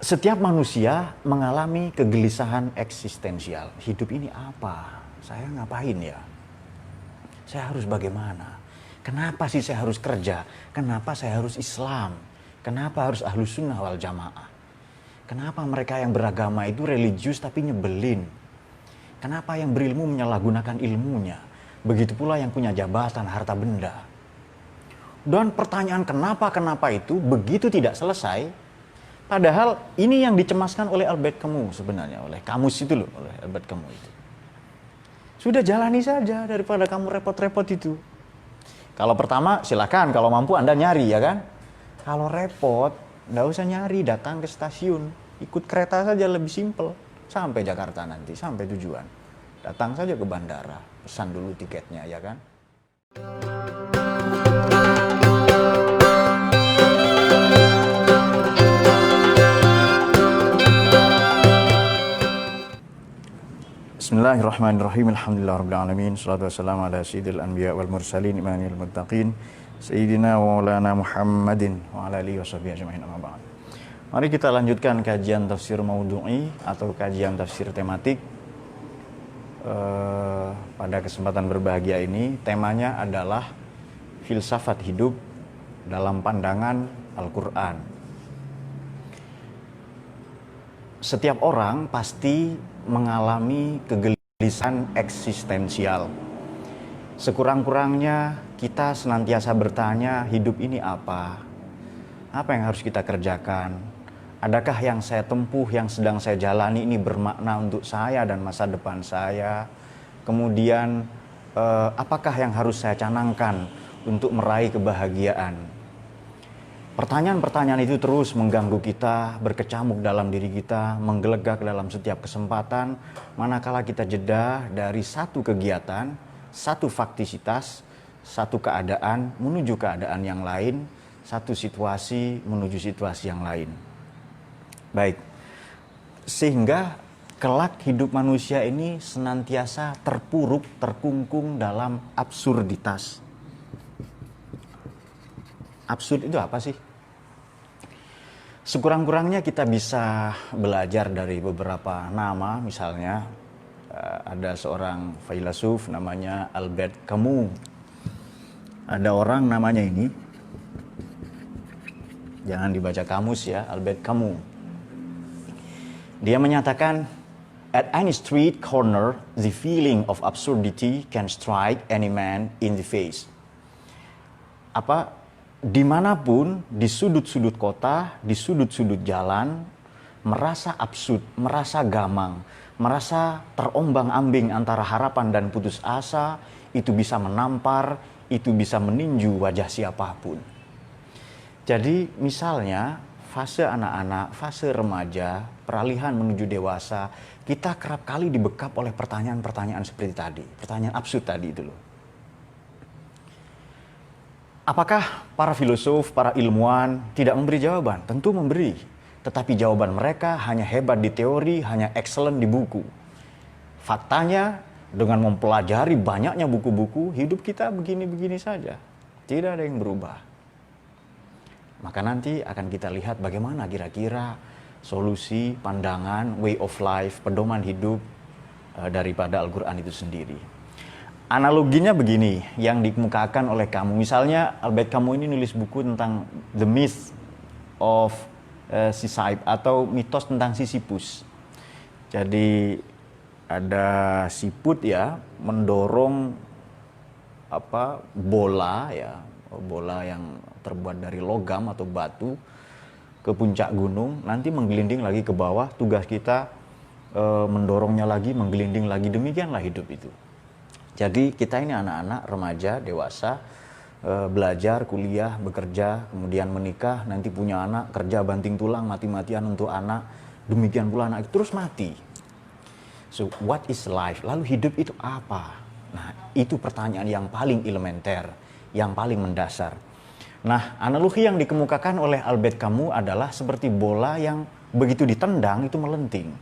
Setiap manusia mengalami kegelisahan eksistensial. Hidup ini apa? Saya ngapain ya? Saya harus bagaimana? Kenapa sih saya harus kerja? Kenapa saya harus Islam? Kenapa harus Ahlus Sunnah wal Jamaah? Kenapa mereka yang beragama itu religius tapi nyebelin? Kenapa yang berilmu menyalahgunakan ilmunya? Begitu pula yang punya jabatan, harta benda. Dan pertanyaan kenapa itu begitu tidak selesai. Padahal ini yang dicemaskan oleh Albert Camus sebenarnya, oleh Camus itu loh, oleh Albert Camus itu. Sudah jalani saja daripada kamu repot-repot itu. Kalau pertama silakan, kalau mampu Anda nyari ya kan. Kalau repot, nggak usah nyari, datang ke stasiun, ikut kereta saja lebih simpel. Sampai Jakarta nanti, sampai tujuan. Datang saja ke bandara, pesan dulu tiketnya ya kan. Bismillahirrahmanirrahim. Alhamdulillahirrahmanirrahim. Salatu wassalamu ala sayyidil anbiya wal mursalin imanil muttaqin Sayyidina wa maulana Muhammadin wa ala alihi wa sahbihi ajma'in amma ba'd. Mari kita lanjutkan kajian tafsir maudhu'i atau kajian tafsir tematik. Pada kesempatan berbahagia ini temanya adalah filsafat hidup dalam pandangan Al-Quran. Setiap orang pasti mengalami kegelisahan eksistensial. Sekurang-kurangnya kita senantiasa bertanya, hidup ini apa? Apa yang harus kita kerjakan? Adakah yang saya tempuh, yang sedang saya jalani ini bermakna untuk saya dan masa depan saya? Kemudian apakah yang harus saya canangkan untuk meraih kebahagiaan? Pertanyaan-pertanyaan itu terus mengganggu kita, berkecamuk dalam diri kita, menggelegak dalam setiap kesempatan, manakala kita jeda dari satu kegiatan, satu faktisitas, satu keadaan menuju keadaan yang lain, satu situasi menuju situasi yang lain. Baik, sehingga kelak hidup manusia ini senantiasa terpuruk, terkungkung dalam absurditas. Absurd itu apa sih? Sekurang-kurangnya kita bisa belajar dari beberapa nama, misalnya ada seorang filsuf namanya Albert Camus. Ada orang namanya ini, jangan dibaca kamus ya, Albert Camus. Dia menyatakan, at any street corner, the feeling of absurdity can strike any man in the face. Dimanapun, di sudut-sudut kota, di sudut-sudut jalan, merasa absurd, merasa gamang, merasa terombang-ambing antara harapan dan putus asa, itu bisa menampar, itu bisa meninju wajah siapapun. Jadi misalnya, fase anak-anak, fase remaja, peralihan menuju dewasa, kita kerap kali dibekap oleh pertanyaan-pertanyaan seperti tadi, pertanyaan absurd tadi itu loh. Apakah para filosof, para ilmuwan tidak memberi jawaban? Tentu memberi. Tetapi jawaban mereka hanya hebat di teori, hanya excellent di buku. Faktanya, dengan mempelajari banyaknya buku-buku, hidup kita begini-begini saja. Tidak ada yang berubah. Maka nanti akan kita lihat bagaimana kira-kira solusi, pandangan, way of life, pedoman hidup daripada Al-Quran itu sendiri. Analoginya begini, yang dikemukakan oleh Camus. Misalnya Albert Camus ini nulis buku tentang The Myth of Sisyphus atau mitos tentang Sisyphus. Jadi ada siput ya mendorong bola yang terbuat dari logam atau batu ke puncak gunung, nanti menggelinding lagi ke bawah. Tugas kita mendorongnya lagi, menggelinding lagi, demikianlah hidup itu. Jadi kita ini anak-anak, remaja, dewasa, belajar, kuliah, bekerja, kemudian menikah, nanti punya anak, kerja banting tulang, mati-matian untuk anak, demikian pula anak itu terus mati. So what is life? Lalu hidup itu apa? Nah, itu pertanyaan yang paling elementer, yang paling mendasar. Nah, analogi yang dikemukakan oleh Albert Camus adalah seperti bola yang begitu ditendang itu melenting.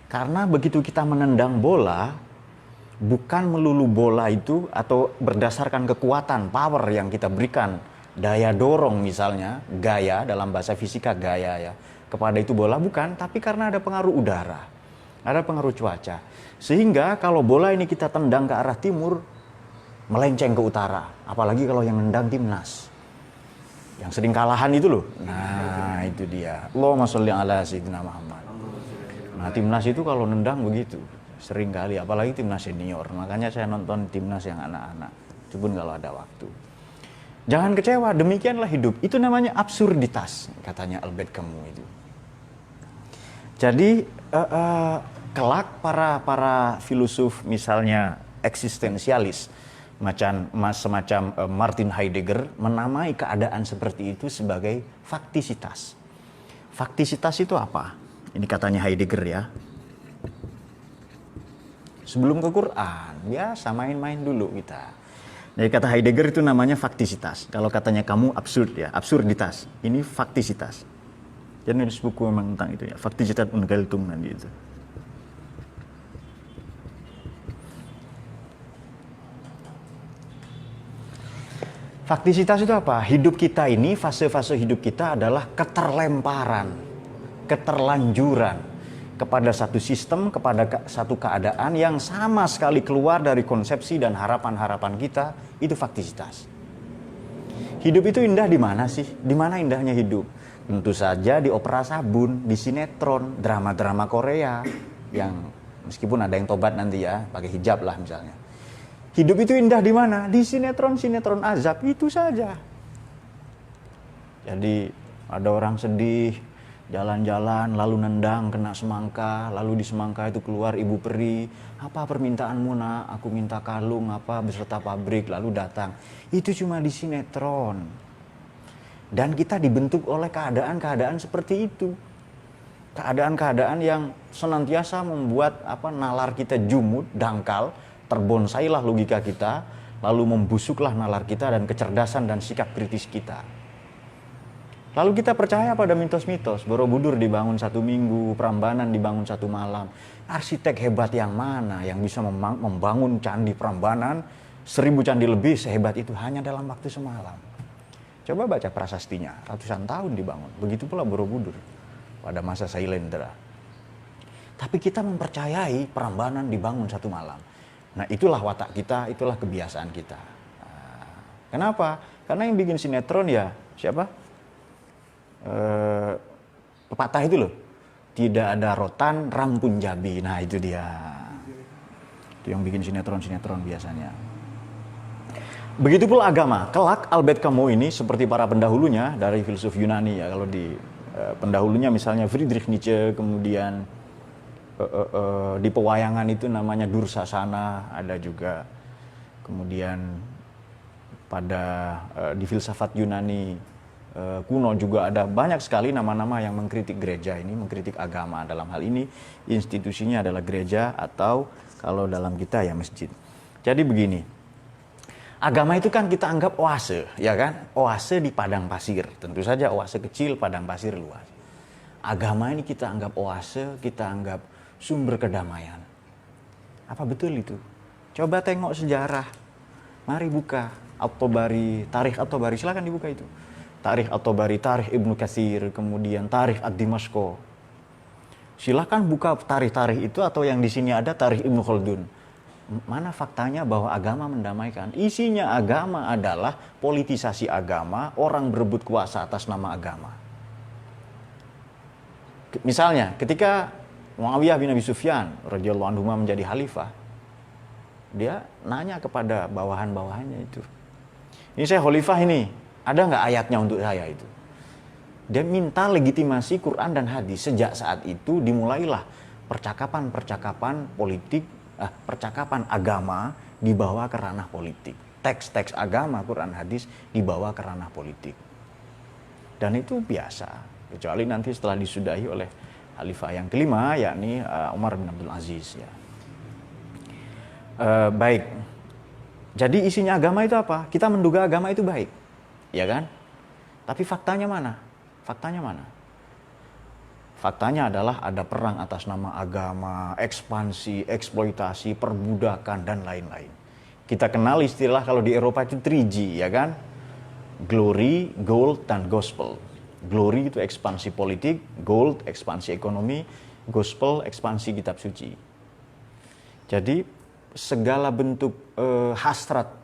Karena begitu kita menendang bola, bukan melulu bola itu atau berdasarkan kekuatan, power yang kita berikan, daya dorong misalnya, gaya dalam bahasa fisika gaya ya. kepada itu bola, bukan, tapi karena ada pengaruh udara, ada pengaruh cuaca. Sehingga kalau bola ini kita tendang ke arah timur, melenceng ke utara. Apalagi kalau yang nendang timnas, yang sering kalahan itu loh. Nah itu dia. Allahumma sholli ala sayyidina Muhammad. Nah timnas itu kalau nendang begitu, sering kali, apalagi timnas senior. Makanya saya nonton timnas yang anak-anak, itu pun kalau ada waktu. Jangan kecewa, demikianlah hidup. Itu namanya absurditas, katanya Albert Camus itu. Jadi kelak para filosof misalnya eksistensialis semacam Martin Heidegger menamai keadaan seperti itu sebagai faktisitas. Faktisitas itu apa? Ini katanya Heidegger ya. Sebelum ke Quran, biasa main-main dulu kita. Jadi kata Heidegger itu namanya faktisitas. Kalau katanya kamu absurd ya, absurditas. Ini faktisitas. Jadi nulis buku memang tentang itu ya, faktisitas und Geltung nanti itu. Faktisitas itu apa? Hidup kita ini, fase-fase hidup kita adalah keterlemparan, keterlanjuran kepada satu sistem, kepada satu keadaan yang sama sekali keluar dari konsepsi dan harapan-harapan kita. Itu faktisitas. Hidup itu indah di mana sih? Di mana indahnya hidup? Tentu saja di opera sabun, di sinetron, drama-drama Korea yang meskipun ada yang tobat nanti ya, pakai hijab lah misalnya. Hidup itu indah di mana? Di sinetron-sinetron azab itu saja. Jadi ada orang sedih, jalan-jalan, lalu nendang, kena semangka, lalu di semangka itu keluar ibu peri. Apa permintaanmu nak? Aku minta kalung apa beserta pabrik, lalu datang. Itu cuma di sinetron. Dan kita dibentuk oleh keadaan-keadaan seperti itu. Keadaan-keadaan yang senantiasa membuat nalar kita jumud, dangkal, terbonsailah logika kita, lalu membusuklah nalar kita dan kecerdasan dan sikap kritis kita. Lalu kita percaya pada mitos-mitos, Borobudur dibangun 1 minggu, Prambanan dibangun 1 malam. Arsitek hebat yang mana yang bisa membangun candi Prambanan 1000 candi lebih sehebat itu hanya dalam waktu semalam? Coba baca prasastinya, ratusan tahun dibangun. Begitu pula Borobudur pada masa Sailendra. Tapi kita mempercayai Prambanan dibangun 1 malam. Nah itulah watak kita, itulah kebiasaan kita. Nah, kenapa? Karena yang bikin sinetron ya siapa? Pepatah itu loh. Tidak ada rotan, rampun jabi. Nah itu dia. Itu yang bikin sinetron-sinetron biasanya. Begitu pula agama. Kelak Albert Camus ini seperti para pendahulunya dari filsuf Yunani ya. Kalau di pendahulunya misalnya Friedrich Nietzsche, kemudian di pewayangan itu namanya Dursasana ada juga. Kemudian di filsafat Yunani kuno juga ada banyak sekali nama-nama yang mengkritik gereja ini, mengkritik agama. Dalam hal ini institusinya adalah gereja atau kalau dalam kita ya masjid. Jadi begini. Agama itu kan kita anggap oase, ya kan? Oase di padang pasir. Tentu saja oase kecil, padang pasir luas. Agama ini kita anggap oase, kita anggap sumber kedamaian. Apa betul itu? Coba tengok sejarah. Mari buka At-Tabari, Tarikh At-Tabari, silakan dibuka itu. Tarikh At-Tabari, Tarikh Ibnu Katsir, kemudian Tarikh Ad-Dimashq. Silakan buka tarikh-tarikh itu atau yang di sini ada Tarikh Ibnu Khaldun. Mana faktanya bahwa agama mendamaikan? Isinya agama adalah politisasi agama, orang berebut kuasa atas nama agama. Misalnya, ketika Muawiyah bin Abi Sufyan radhiyallahu anhu menjadi khalifah, dia nanya kepada bawahan-bawahannya itu, ini saya khalifah ini, ada nggak ayatnya untuk saya itu? Dia minta legitimasi Quran dan hadis. Sejak saat itu dimulailah percakapan-percakapan politik, percakapan agama dibawa ke ranah politik. Teks-teks agama, Quran, hadis dibawa ke ranah politik. Dan itu biasa, kecuali nanti setelah disudahi oleh khalifah yang kelima, yakni Umar bin Abdul Aziz. Ya. Baik, jadi isinya agama itu apa? Kita menduga agama itu baik, ya kan? Tapi faktanya mana? Faktanya mana? Faktanya adalah ada perang atas nama agama, ekspansi, eksploitasi, perbudakan, dan lain-lain. Kita kenal istilah kalau di Eropa itu 3G, ya kan? Glory, Gold, dan Gospel. Glory itu ekspansi politik, gold ekspansi ekonomi, gospel ekspansi kitab suci. Jadi segala bentuk hasrat,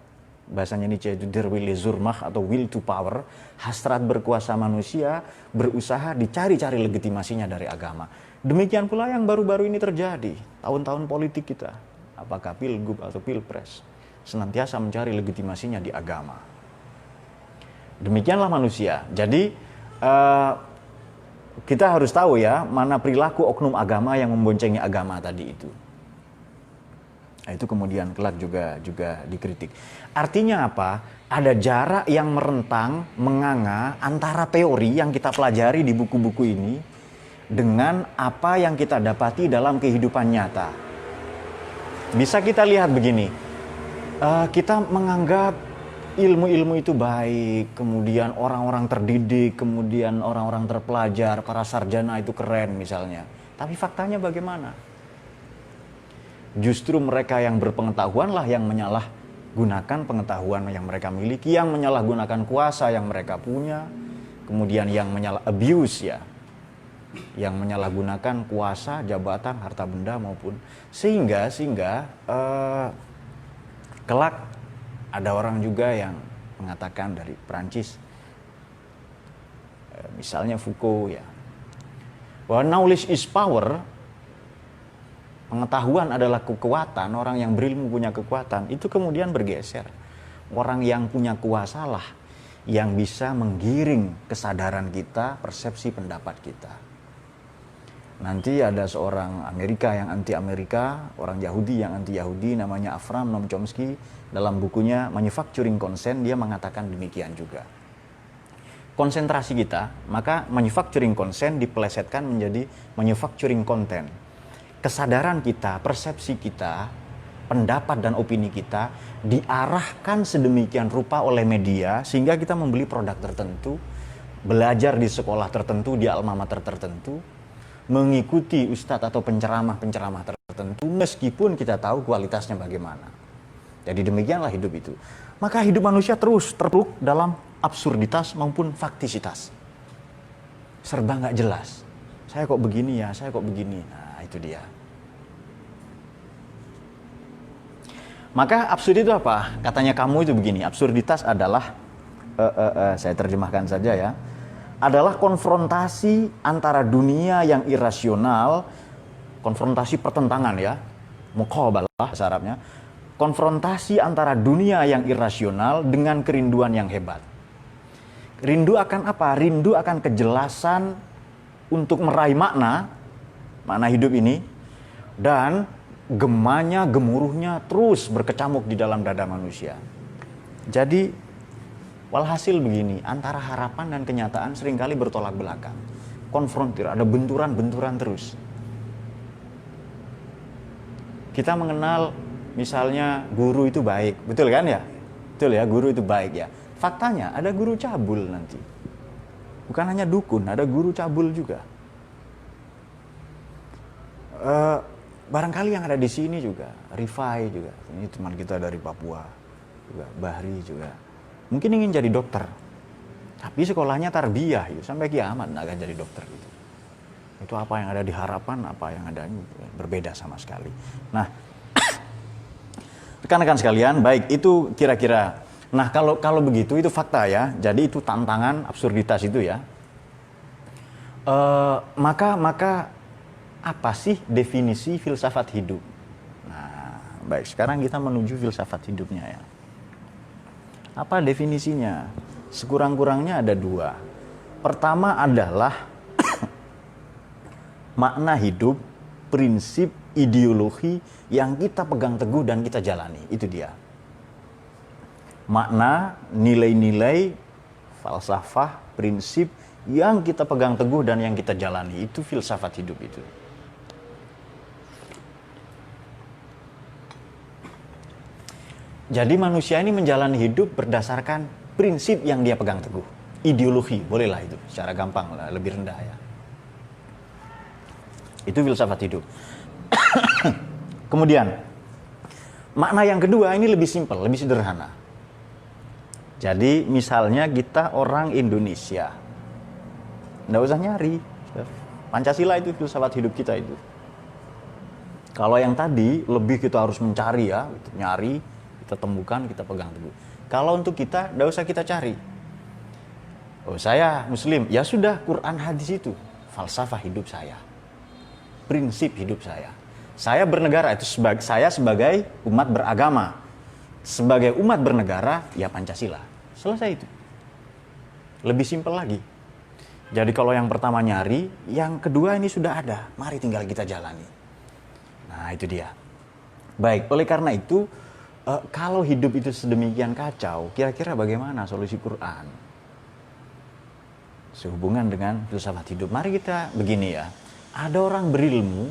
bahasanya Nietzsche itu der Wille zur Macht atau will to power, hasrat berkuasa manusia berusaha dicari-cari legitimasinya dari agama. Demikian pula yang baru-baru ini terjadi, tahun-tahun politik kita, apakah pilgub atau pilpres, senantiasa mencari legitimasinya di agama. Demikianlah manusia. Jadi kita harus tahu ya, mana perilaku oknum agama yang memboncengi agama tadi itu. Nah, itu kemudian kelak juga dikritik. Artinya apa? Ada jarak yang merentang, menganga antara teori yang kita pelajari di buku-buku ini dengan apa yang kita dapati dalam kehidupan nyata. Bisa kita lihat begini, kita menganggap ilmu-ilmu itu baik, kemudian orang-orang terdidik, kemudian orang-orang terpelajar, para sarjana itu keren misalnya. Tapi faktanya bagaimana? Justru mereka yang berpengetahuanlah yang menyalahgunakan pengetahuan yang mereka miliki, yang menyalahgunakan kuasa yang mereka punya, kemudian yang abuse ya, yang menyalahgunakan kuasa, jabatan, harta benda maupun sehingga kelak ada orang juga yang mengatakan dari Perancis, misalnya Foucault ya, bahwa knowledge is power. Pengetahuan adalah kekuatan, orang yang berilmu punya kekuatan, itu kemudian bergeser. Orang yang punya kuasa lah yang bisa menggiring kesadaran kita, persepsi pendapat kita. Nanti ada seorang Amerika yang anti-Amerika, orang Yahudi yang anti-Yahudi, namanya Avram Noam Chomsky, dalam bukunya Manufacturing Consent, dia mengatakan demikian juga. Konsentrasi kita, maka manufacturing consent dipelesetkan menjadi manufacturing content. Kesadaran kita, persepsi kita, pendapat dan opini kita diarahkan sedemikian rupa oleh media sehingga kita membeli produk tertentu, belajar di sekolah tertentu, di alma mater tertentu, mengikuti ustadz atau penceramah-penceramah tertentu meskipun kita tahu kualitasnya bagaimana. Jadi demikianlah hidup itu. Maka hidup manusia terus terpuruk dalam absurditas maupun faktisitas. Serba nggak jelas. Saya kok begini ya, saya kok begini. Nah, itu dia. Maka absurd itu apa? Katanya kamu itu begini, absurditas adalah, saya terjemahkan saja ya, adalah konfrontasi antara dunia yang irasional, konfrontasi pertentangan ya, muqabalah bahasa Arabnya, konfrontasi antara dunia yang irasional dengan kerinduan yang hebat. Rindu akan apa? Rindu akan kejelasan untuk meraih makna hidup ini, dan gemanya, gemuruhnya terus berkecamuk di dalam dada manusia. Jadi walhasil begini, antara harapan dan kenyataan seringkali bertolak belakang, konfrontir, ada benturan-benturan terus. Kita mengenal misalnya guru itu baik, betul kan ya? Betul ya, guru itu baik ya. Faktanya ada guru cabul nanti. Bukan hanya dukun, ada guru cabul juga. Barangkali yang ada di sini juga, Rifai juga, ini teman kita dari Papua, juga Bahri juga, mungkin ingin jadi dokter, tapi sekolahnya tarbiyah, ya, sampai kiamat nggak akan jadi dokter gitu. Itu apa yang ada di harapan, apa yang ada ini berbeda sama sekali. Nah, rekan-rekan sekalian, baik itu kira-kira. Nah kalau begitu itu fakta ya, jadi itu tantangan absurditas itu ya. Maka apa sih definisi filsafat hidup? Nah, baik, sekarang kita menuju filsafat hidupnya ya. Apa definisinya? Sekurang-kurangnya ada dua. Pertama adalah makna hidup, prinsip, ideologi yang kita pegang teguh dan kita jalani. Itu dia. Makna, nilai-nilai, falsafah, prinsip yang kita pegang teguh dan yang kita jalani. Itu filsafat hidup itu. Jadi manusia ini menjalani hidup berdasarkan prinsip yang dia pegang teguh. Ideologi, bolehlah itu, secara gampang lah, lebih rendah ya. Itu filsafat hidup. Kemudian, makna yang kedua ini lebih simpel, lebih sederhana. Jadi misalnya kita orang Indonesia. nggak usah nyari. Pancasila itu filsafat hidup kita itu. Kalau yang tadi lebih kita harus mencari ya, nyari, kita temukan, kita pegang teguh. Kalau untuk kita, nggak usah kita cari. Oh saya Muslim, ya sudah Quran hadis itu falsafah hidup saya, prinsip hidup saya. Saya bernegara itu saya sebagai umat beragama, sebagai umat bernegara ya Pancasila. Selesai itu. Lebih simpel lagi. Jadi kalau yang pertama nyari, yang kedua ini sudah ada. Mari tinggal kita jalani. Nah itu dia. Baik, oleh karena itu kalau hidup itu sedemikian kacau, kira-kira bagaimana solusi Quran? Sehubungan dengan filsafat hidup. Mari kita begini ya. Ada orang berilmu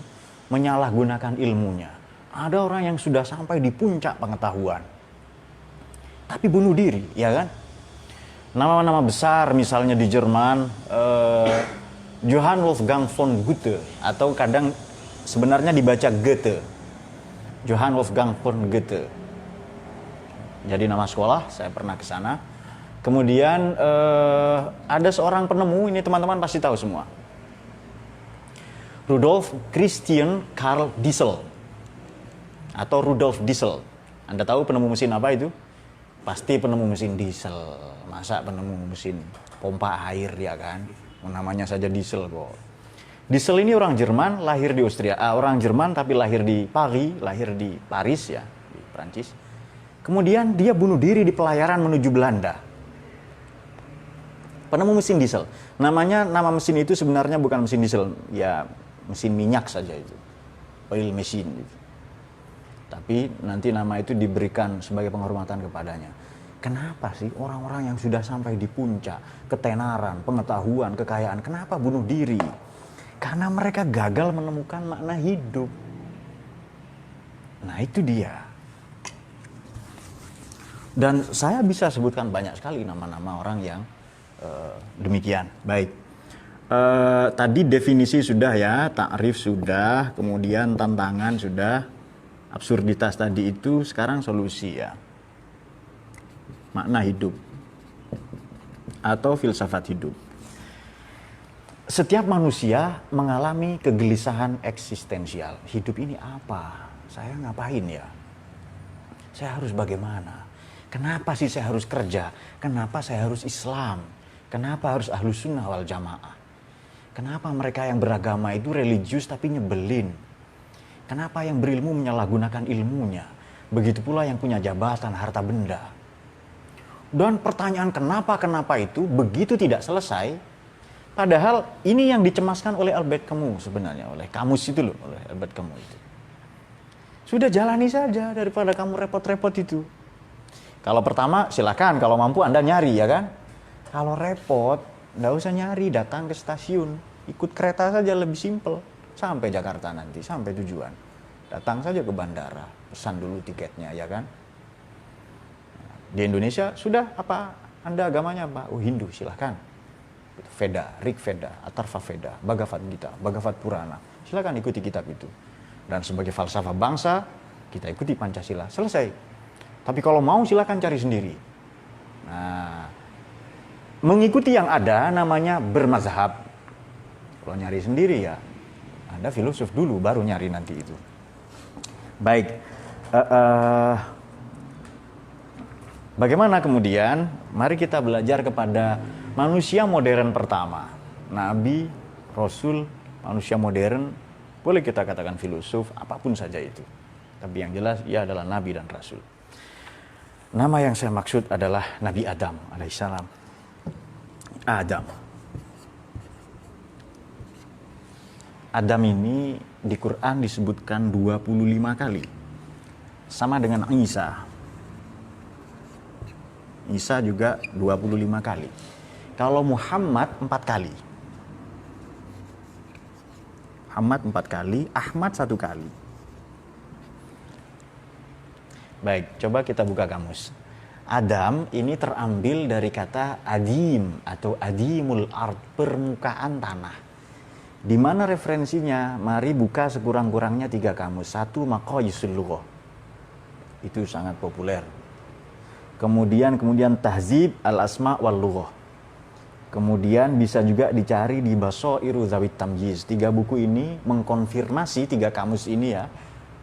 menyalahgunakan ilmunya. Ada orang yang sudah sampai di puncak pengetahuan, tapi bunuh diri, ya kan? Nama-nama besar misalnya di Jerman, Johann Wolfgang von Goethe, atau kadang sebenarnya dibaca Goethe, Johann Wolfgang von Goethe. Jadi nama sekolah, saya pernah ke sana. Kemudian ada seorang penemu, ini teman-teman pasti tahu semua, Rudolf Christian Karl Diesel atau Rudolf Diesel. Anda tahu penemu mesin apa itu? Pasti penemu mesin diesel. Masa penemu mesin pompa air ya kan? Namanya saja diesel kok. Diesel ini orang Jerman, lahir di Austria. Orang Jerman tapi lahir di Paris ya, di Prancis. Kemudian dia bunuh diri di pelayaran menuju Belanda. Penemu mesin diesel. Nama mesin itu sebenarnya bukan mesin diesel, ya mesin minyak saja itu. Oil machine gitu. Tapi nanti nama itu diberikan sebagai penghormatan kepadanya. Kenapa sih orang-orang yang sudah sampai di puncak ketenaran, pengetahuan, kekayaan, kenapa bunuh diri? Karena mereka gagal menemukan makna hidup. Nah itu dia. Dan saya bisa sebutkan banyak sekali nama-nama orang yang demikian. Baik. Tadi definisi sudah ya, takrif sudah, kemudian tantangan sudah. Absurditas tadi itu, sekarang solusi ya. Makna hidup atau filsafat hidup. Setiap manusia mengalami kegelisahan eksistensial. Hidup ini apa? Saya ngapain ya? Saya harus bagaimana? Kenapa sih saya harus kerja? Kenapa saya harus Islam? Kenapa harus Ahlus Sunnah wal Jamaah? Kenapa mereka yang beragama itu religius tapi nyebelin? Kenapa yang berilmu menyalahgunakan ilmunya? Begitu pula yang punya jabatan, harta benda. Dan pertanyaan kenapa itu begitu tidak selesai. Padahal ini yang dicemaskan oleh Albert Camus sebenarnya. Oleh Camus itu loh, oleh Albert Camus itu. Sudah jalani saja daripada kamu repot-repot itu. Kalau pertama silakan, kalau mampu Anda nyari ya kan. Kalau repot, nggak usah nyari, datang ke stasiun. Ikut kereta saja lebih simpel. Sampai Jakarta nanti, sampai tujuan. Datang saja ke bandara, pesan dulu tiketnya, ya kan? Di Indonesia, sudah apa? Anda agamanya apa? Oh Hindu, silahkan. Veda, Rig Veda, Atharva Veda, Bhagavad Gita, Bhagavad Purana. Silahkan ikuti kitab itu. Dan sebagai falsafah bangsa, kita ikuti Pancasila. Selesai. Tapi kalau mau silahkan cari sendiri. Nah, mengikuti yang ada namanya bermazhab. Kalau nyari sendiri ya, Anda filosof dulu, baru nyari nanti itu. Baik, bagaimana kemudian? Mari kita belajar kepada manusia modern pertama. Nabi, Rasul, manusia modern, boleh kita katakan filosof, apapun saja itu. Tapi yang jelas, ia adalah Nabi dan Rasul. Nama yang saya maksud adalah Nabi Adam alaihissalam. Adam. Adam ini di Quran disebutkan 25 kali. Sama dengan Isa. Isa juga 25 kali. Kalau Muhammad 4 kali. Muhammad 4 kali, Ahmad 1 kali. Baik, coba kita buka kamus. Adam ini terambil dari kata adim atau adimul ard, permukaan tanah. Di mana referensinya? Mari buka sekurang-kurangnya 3 kamus. 1 Maqayisul Lughah. Itu sangat populer. Kemudian Tahzib al-Asma wal Lughah. Kemudian bisa juga dicari di Basairu Dzawit Tamyiz. 3 buku ini mengkonfirmasi 3 kamus ini ya.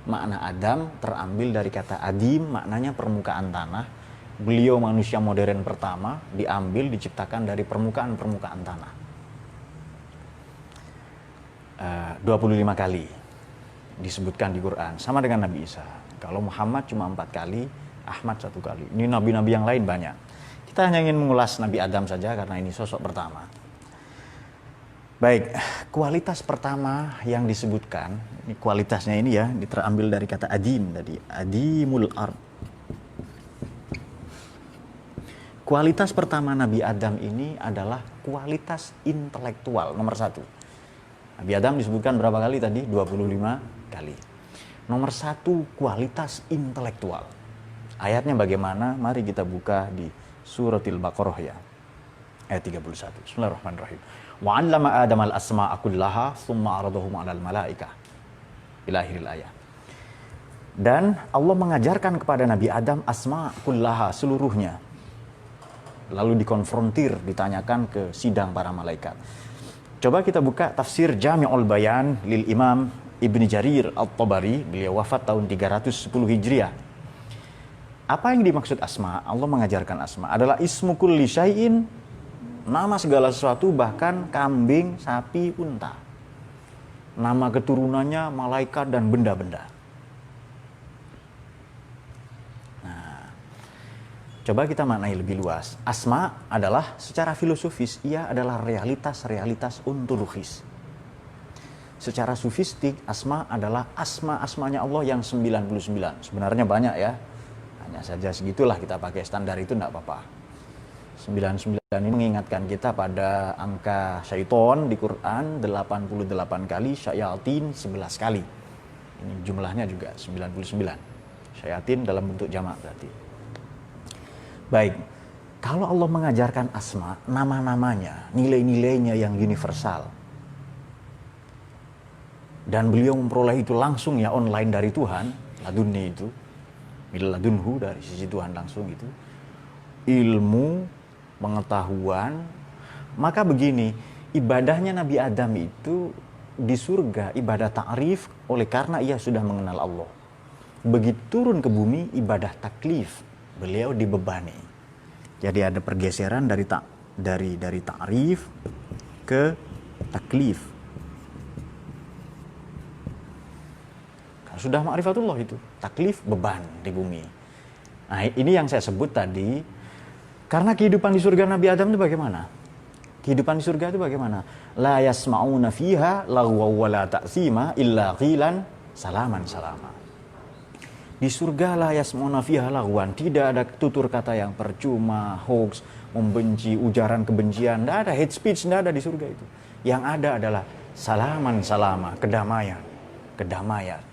Makna Adam terambil dari kata adim, maknanya permukaan tanah. Beliau manusia modern pertama, diambil, diciptakan dari permukaan-permukaan tanah. 25 kali disebutkan di Quran, sama dengan Nabi Isa. Kalau Muhammad cuma 4 kali, Ahmad 1 kali. Ini nabi-nabi yang lain banyak. Kita hanya ingin mengulas Nabi Adam saja karena ini sosok pertama. Baik, kualitas pertama yang disebutkan, ini kualitasnya ini ya, terambil dari kata adim tadi, adimul ard. Kualitas pertama Nabi Adam ini adalah kualitas intelektual nomor 1. Nabi Adam disebutkan berapa kali tadi? 25 kali. Nomor 1 kualitas intelektual. Ayatnya bagaimana? Mari kita buka di Suratil Baqarah ya. Ayat 31. Bismillahirrahmanirrahim. Wa 'allama Adam al-asma'a kullaha tsumma 'aradahum 'alal malaikah. Ila akhiril ayat. Dan Allah mengajarkan kepada Nabi Adam asma' kullaha seluruhnya. Lalu dikonfrontir, ditanyakan ke sidang para malaikat. Coba kita buka tafsir Jami'ul Bayan lil Imam Ibn Jarir At-Tabari. Beliau wafat tahun 310 Hijriah. Apa yang dimaksud asma? Allah mengajarkan asma adalah ismu kulli syai'in, nama segala sesuatu, bahkan kambing, sapi, unta. Nama keturunannya malaikat dan benda-benda. Nah, coba kita maknai lebih luas. Asma adalah secara filosofis, ia adalah realitas-realitas ontologis. Secara sufistik, asma adalah asma-asmanya Allah yang 99. Sebenarnya banyak ya. Hanya saja segitulah kita pakai standar itu tidak apa-apa. 99 ini mengingatkan kita pada angka syaiton di Quran 88 kali, syayatin 11 kali. Ini jumlahnya juga 99. Syayatin dalam bentuk jamak berarti. Baik, kalau Allah mengajarkan asma, nama-namanya, nilai-nilainya yang universal, dan beliau memperoleh itu langsung ya online dari Tuhan, ladunni itu, miladunhu dari sisi Tuhan langsung itu, ilmu, pengetahuan, maka begini, ibadahnya Nabi Adam itu di surga ibadah ta'rif oleh karena ia sudah mengenal Allah. Begitu turun ke bumi ibadah taklif, beliau dibebani. Jadi ada pergeseran dari ta'rif ke taklif. Sudah ma'rifatullah itu, taklif, beban di bumi. Nah, ini yang saya sebut tadi, karena kehidupan di surga Nabi Adam itu bagaimana? Kehidupan di surga itu bagaimana? La yasma'una fiha lagwa wa la ta'sima illa qilan salaman salama. Di surga la yasma'una fiha lagwan, tidak ada tutur kata yang percuma, hoax, membenci, ujaran kebencian, tidak ada hate speech, tidak ada di surga itu. Yang ada adalah salaman salama, kedamaian, kedamaian.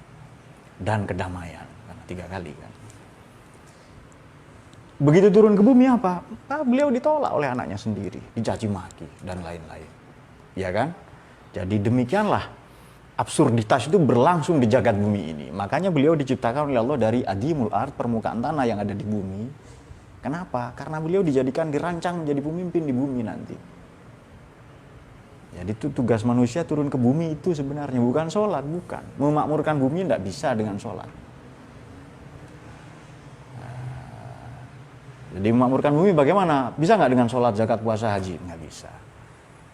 Dan kedamaian, karena 3 kali kan. Begitu turun ke bumi apa? Nah, beliau ditolak oleh anaknya sendiri, dicaci maki dan lain-lain. Ya kan? Jadi demikianlah absurditas itu berlangsung di jagat bumi ini. Makanya beliau diciptakan oleh Allah dari adimul ard, permukaan tanah yang ada di bumi. Kenapa? Karena beliau dijadikan, dirancang menjadi pemimpin di bumi nanti. Jadi itu tugas manusia turun ke bumi itu sebenarnya bukan sholat, bukan. Memakmurkan bumi tidak bisa dengan sholat. Jadi memakmurkan bumi bagaimana? Bisa nggak dengan sholat, zakat, puasa, haji? Nggak bisa.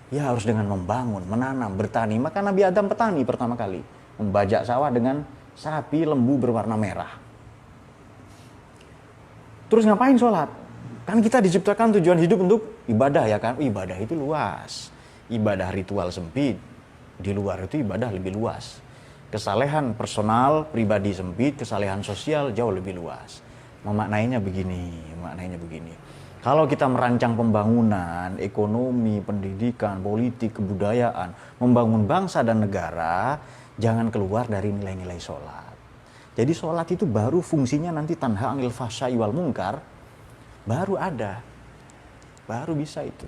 Ya harus dengan membangun, menanam, bertani. Maka Nabi Adam petani pertama kali. Membajak sawah dengan sapi lembu berwarna merah. Terus ngapain sholat? Kan kita diciptakan tujuan hidup untuk ibadah ya kan? Ibadah itu luas. Ibadah ritual sempit, di luar itu ibadah lebih luas. Kesalehan personal, pribadi sempit, kesalehan sosial jauh lebih luas. Memaknainya begini. Kalau kita merancang pembangunan, ekonomi, pendidikan, politik, kebudayaan, membangun bangsa dan negara, jangan keluar dari nilai-nilai sholat. Jadi sholat itu baru fungsinya nanti tanha anil fahsya'i wal munkar, baru ada, baru bisa itu.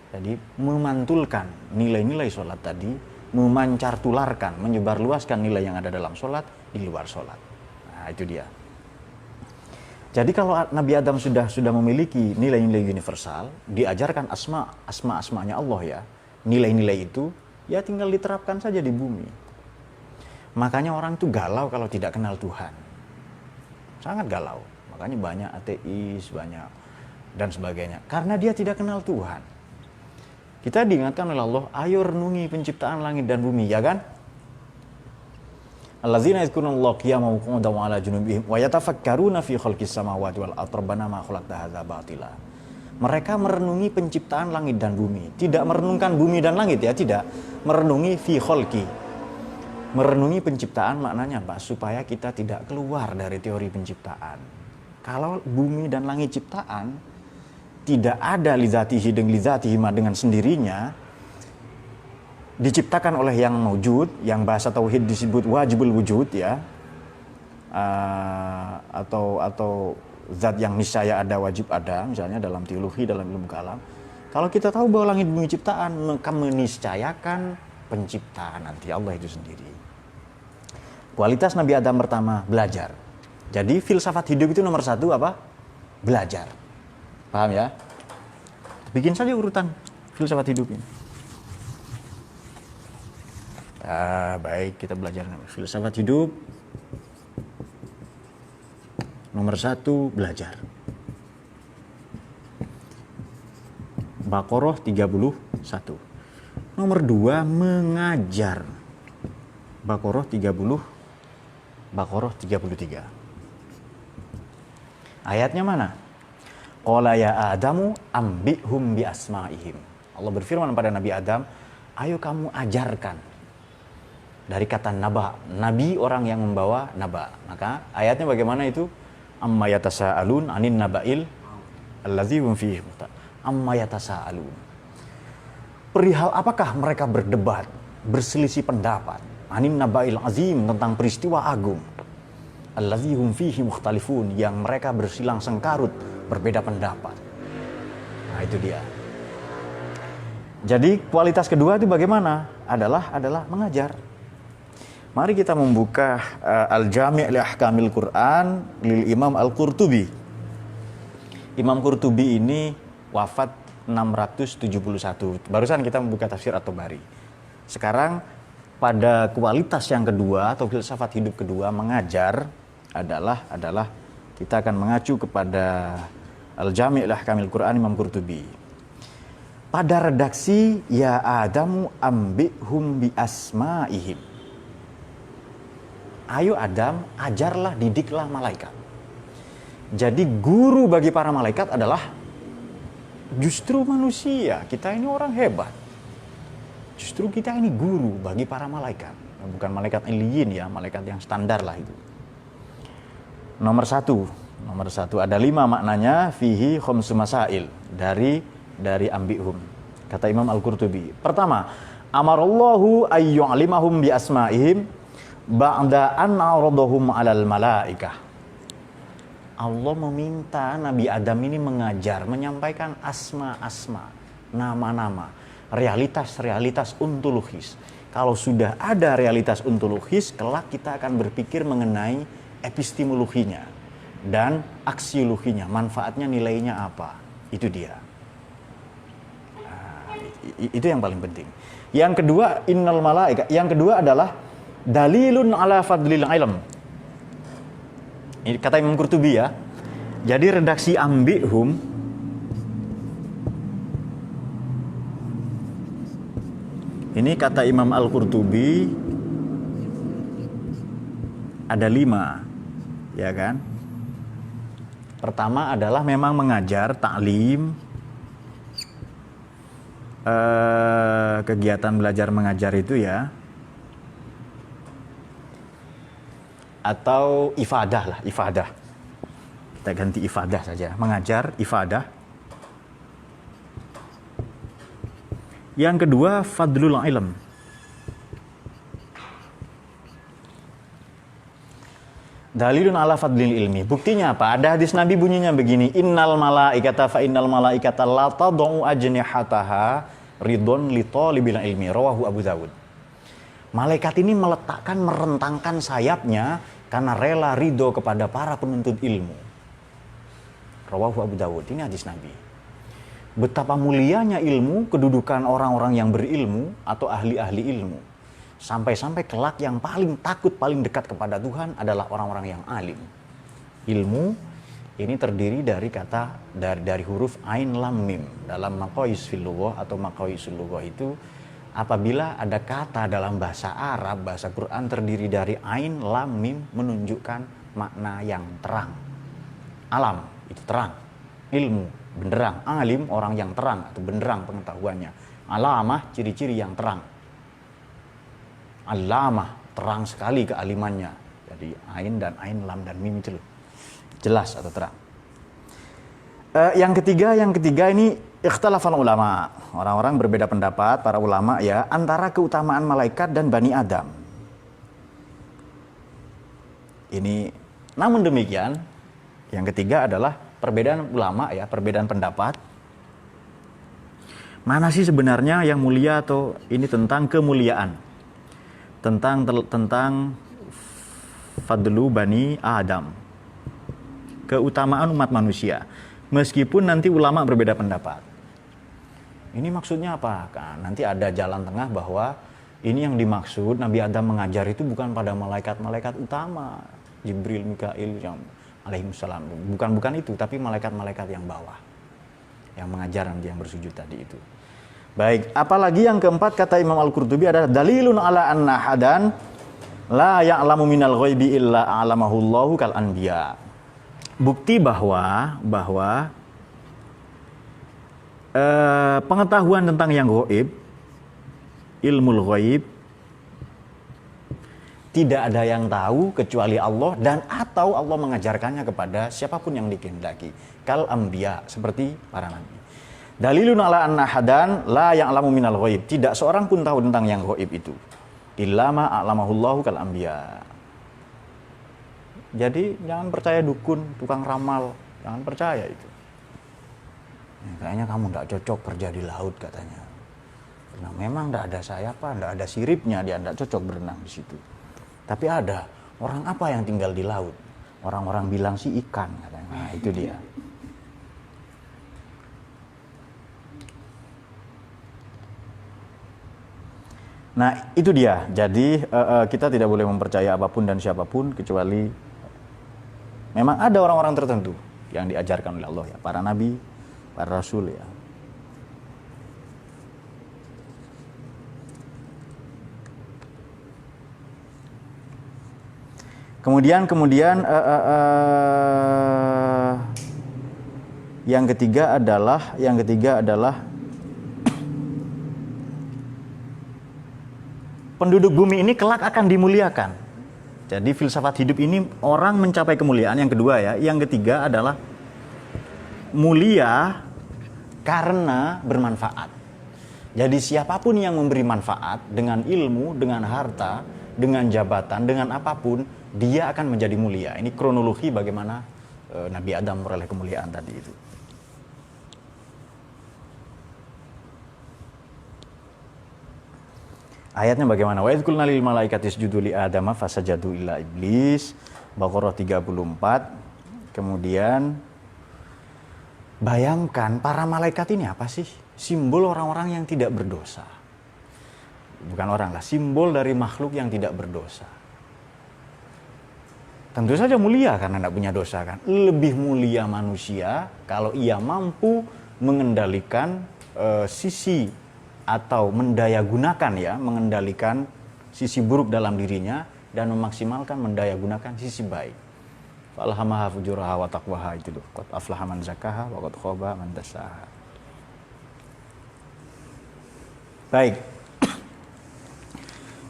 Jadi memantulkan nilai-nilai sholat tadi, memancar tularkan, menyebarluaskan nilai yang ada dalam sholat di luar sholat. Nah itu dia. Jadi kalau Nabi Adam sudah memiliki nilai-nilai universal, diajarkan asma-asmanya Allah ya, nilai-nilai itu ya tinggal diterapkan saja di bumi. Makanya orang itu galau kalau tidak kenal Tuhan. Sangat galau. Makanya banyak ateis, banyak dan sebagainya. Karena dia tidak kenal Tuhan. Kita diingatkan oleh Allah, ayo renungi penciptaan langit dan bumi, ya kan? Allazina yadhkurunallaha qiyaman wa qu'udan wa 'ala junubihim wa yatafakkaruna fi khalqis samawati wal ardi rabbana ma khalaqta hadza batila. Mereka merenungi penciptaan langit dan bumi, tidak merenungkan bumi dan langit ya, tidak. Merenungi fi khalqi. Merenungi penciptaan maknanya Pak, supaya kita tidak keluar dari teori penciptaan. Kalau bumi dan langit ciptaan tidak ada lizatihi dengan sendirinya, diciptakan oleh yang maujud, yang bahasa tauhid disebut wajibul wujud ya, atau zat yang niscaya ada, wajib ada, misalnya dalam teologi, dalam ilmu kalam. Kalau kita tahu bahwa langit bumi ciptaan, maka meniscayakan penciptaan nanti Allah itu sendiri. Kualitas Nabi Adam pertama, belajar. Jadi filsafat hidup itu nomor satu apa? Belajar. Paham ya? Bikin saja urutan filsafat hidup ini. Baik, kita belajar filsafat hidup. Nomor satu, belajar. Baqarah 31. Nomor dua, mengajar. Baqarah 33. Ayatnya mana? Qala ya Adamu ambihum bi asma'ihim. Allah berfirman pada Nabi Adam, ayo kamu ajarkan. Dari kata naba, nabi orang yang membawa naba. Maka ayatnya bagaimana itu? Amma yatasa'alun anin naba'il allazi hum fihi amma yatasa'alun. Perihal apakah mereka berdebat, berselisih pendapat? Anin naba'il azim, tentang peristiwa agung. Allazi hum fihi mukhtalifun, yang mereka bersilang sengkarut, berbeda pendapat. Nah, itu dia. Jadi kualitas kedua itu bagaimana? Adalah mengajar. Mari kita membuka Al-Jami' li Ahkamil Quran lil Imam Al-Qurtubi. Imam Qurtubi ini wafat 671. Barusan kita membuka tafsir At-Tabari. Sekarang pada kualitas yang kedua atau filsafat hidup kedua, mengajar adalah kita akan mengacu kepada Al-Jami' li Ahkamil Quran Imam Qurtubi. Pada redaksi ya Adamu ambihum bi asma'ihim. Ayo Adam, ajarlah, didiklah malaikat. Jadi guru bagi para malaikat adalah justru manusia. Kita ini orang hebat. Justru kita ini guru bagi para malaikat. Bukan malaikat iliyin ya, malaikat yang standar lah itu. Nomor satu ada 5 maknanya, fihi khamsu masail, dari ambihum. Kata Imam Al-Qurtubi. Pertama, amarallahu ayyu'alimahum bi asma'ihim ba'da an a'radahum 'alal malaikah. Allah meminta Nabi Adam ini mengajar, menyampaikan asma-asma, nama-nama, realitas-realitas ontologis. Kalau sudah ada realitas ontologis, kelak kita akan berpikir mengenai epistemologinya dan aksiologinya, manfaatnya, nilainya apa. Itu dia. Itu yang paling penting. Yang kedua, innal malaika. Yang kedua adalah dalilun ala fadlil ilm. Ini kata Imam Qurtubi ya. Jadi redaksi ambihum ini kata Imam Al-Qurtubi ada 5, ya kan? Pertama adalah memang mengajar, taklim, kegiatan belajar mengajar itu ya. Atau ifadah lah, ifadah. Kita ganti ifadah saja, mengajar, ifadah. Yang kedua, fadlul ilm. Dalilun ala fadlil ilmi. Buktinya apa? Ada hadis Nabi bunyinya begini, innal malaikata fa innal malaikata la tad'u ajnihataha ridon li talibil ilmi, rawahu Abu Dawud. Malaikat ini merentangkan sayapnya karena rela ridho kepada para penuntut ilmu. Rawahu Abu Dawud. Ini hadis Nabi. Betapa mulianya ilmu, kedudukan orang-orang yang berilmu atau ahli-ahli ilmu. Sampai-sampai kelak yang paling takut, paling dekat kepada Tuhan adalah orang-orang yang alim. Ilmu ini terdiri dari kata dari huruf ain lam mim. Dalam maqayis fil lughah atau maqayisul lughah itu, apabila ada kata dalam bahasa Arab, bahasa Quran terdiri dari ain lam mim menunjukkan makna yang terang. Alam itu terang, ilmu benderang, alim orang yang terang atau benderang pengetahuannya. Alamah ciri-ciri yang terang. Alamah terang sekali kealimannya. Jadi ain dan ain lam dan mim itu loh. Jelas atau terang. Yang ketiga ini ikhtilafan ulama. Orang-orang berbeda pendapat, para ulama ya, antara keutamaan malaikat dan Bani Adam. Ini, namun demikian, yang ketiga adalah perbedaan ulama ya, perbedaan pendapat. Mana sih sebenarnya yang mulia atau ini tentang kemuliaan? Tentang fadlu Bani Adam. Keutamaan umat manusia. Meskipun nanti ulama berbeda pendapat. Ini maksudnya apa? Kan nanti ada jalan tengah bahwa ini yang dimaksud Nabi Adam mengajar itu bukan pada malaikat-malaikat utama, Jibril, Mikail yang alaihissalam. Bukan itu, tapi malaikat-malaikat yang bawah. Yang mengajar nanti yang bersujud tadi itu. Baik, apalagi yang keempat kata Imam Al-Qurtubi adalah dalilun ala anna hadan la ya'lamu minal ghaibi illa a'lamahullahu kal anbiya. Bukti bahwa pengetahuan tentang yang gaib, ilmu ghaib, tidak ada yang tahu kecuali Allah dan atau Allah mengajarkannya kepada siapapun yang dikehendaki. Kal anbiya, seperti para nabi. Dalilun ala anna hadan la ya'lamu minal ghaib. Tidak seorang pun tahu tentang yang gaib itu. Illa ma a'lamahullahu kal anbiya. Jadi jangan percaya dukun, tukang ramal, jangan percaya itu. Kayaknya kamu tidak cocok kerja di laut katanya. Nah, memang tidak ada sayapa, tidak ada siripnya, dia tidak cocok berenang di situ. Tapi ada orang apa yang tinggal di laut? Orang-orang bilang sih ikan katanya. Nah, itu dia. Nah, itu dia. Jadi kita tidak boleh mempercaya apapun dan siapapun kecuali memang ada orang-orang tertentu yang diajarkan oleh Allah ya, para nabi, para rasul ya. Kemudian yang ketiga adalah penduduk bumi ini kelak akan dimuliakan. Jadi filsafat hidup ini orang mencapai kemuliaan. Yang kedua ya, yang ketiga adalah mulia karena bermanfaat. Jadi siapapun yang memberi manfaat dengan ilmu, dengan harta, dengan jabatan, dengan apapun, dia akan menjadi mulia. Ini kronologi bagaimana Nabi Adam memperoleh kemuliaan tadi itu. Ayatnya bagaimana? Wa idh qulna lil malaikati isjudu li adama fasajadu illa iblis. Baqarah 34. Kemudian bayangkan para malaikat ini apa sih? Simbol orang-orang yang tidak berdosa. Bukan orang lah, simbol dari makhluk yang tidak berdosa. Tentu saja mulia karena tidak punya dosa kan. Lebih mulia manusia kalau ia mampu mengendalikan sisi atau mengendalikan sisi buruk dalam dirinya dan memaksimalkan mendayagunakan sisi baik. Falhamaha fujuraha wa taqwaha, itu loh. Qad aflaha man zakaha wa qad khaba man dassaha. Baik.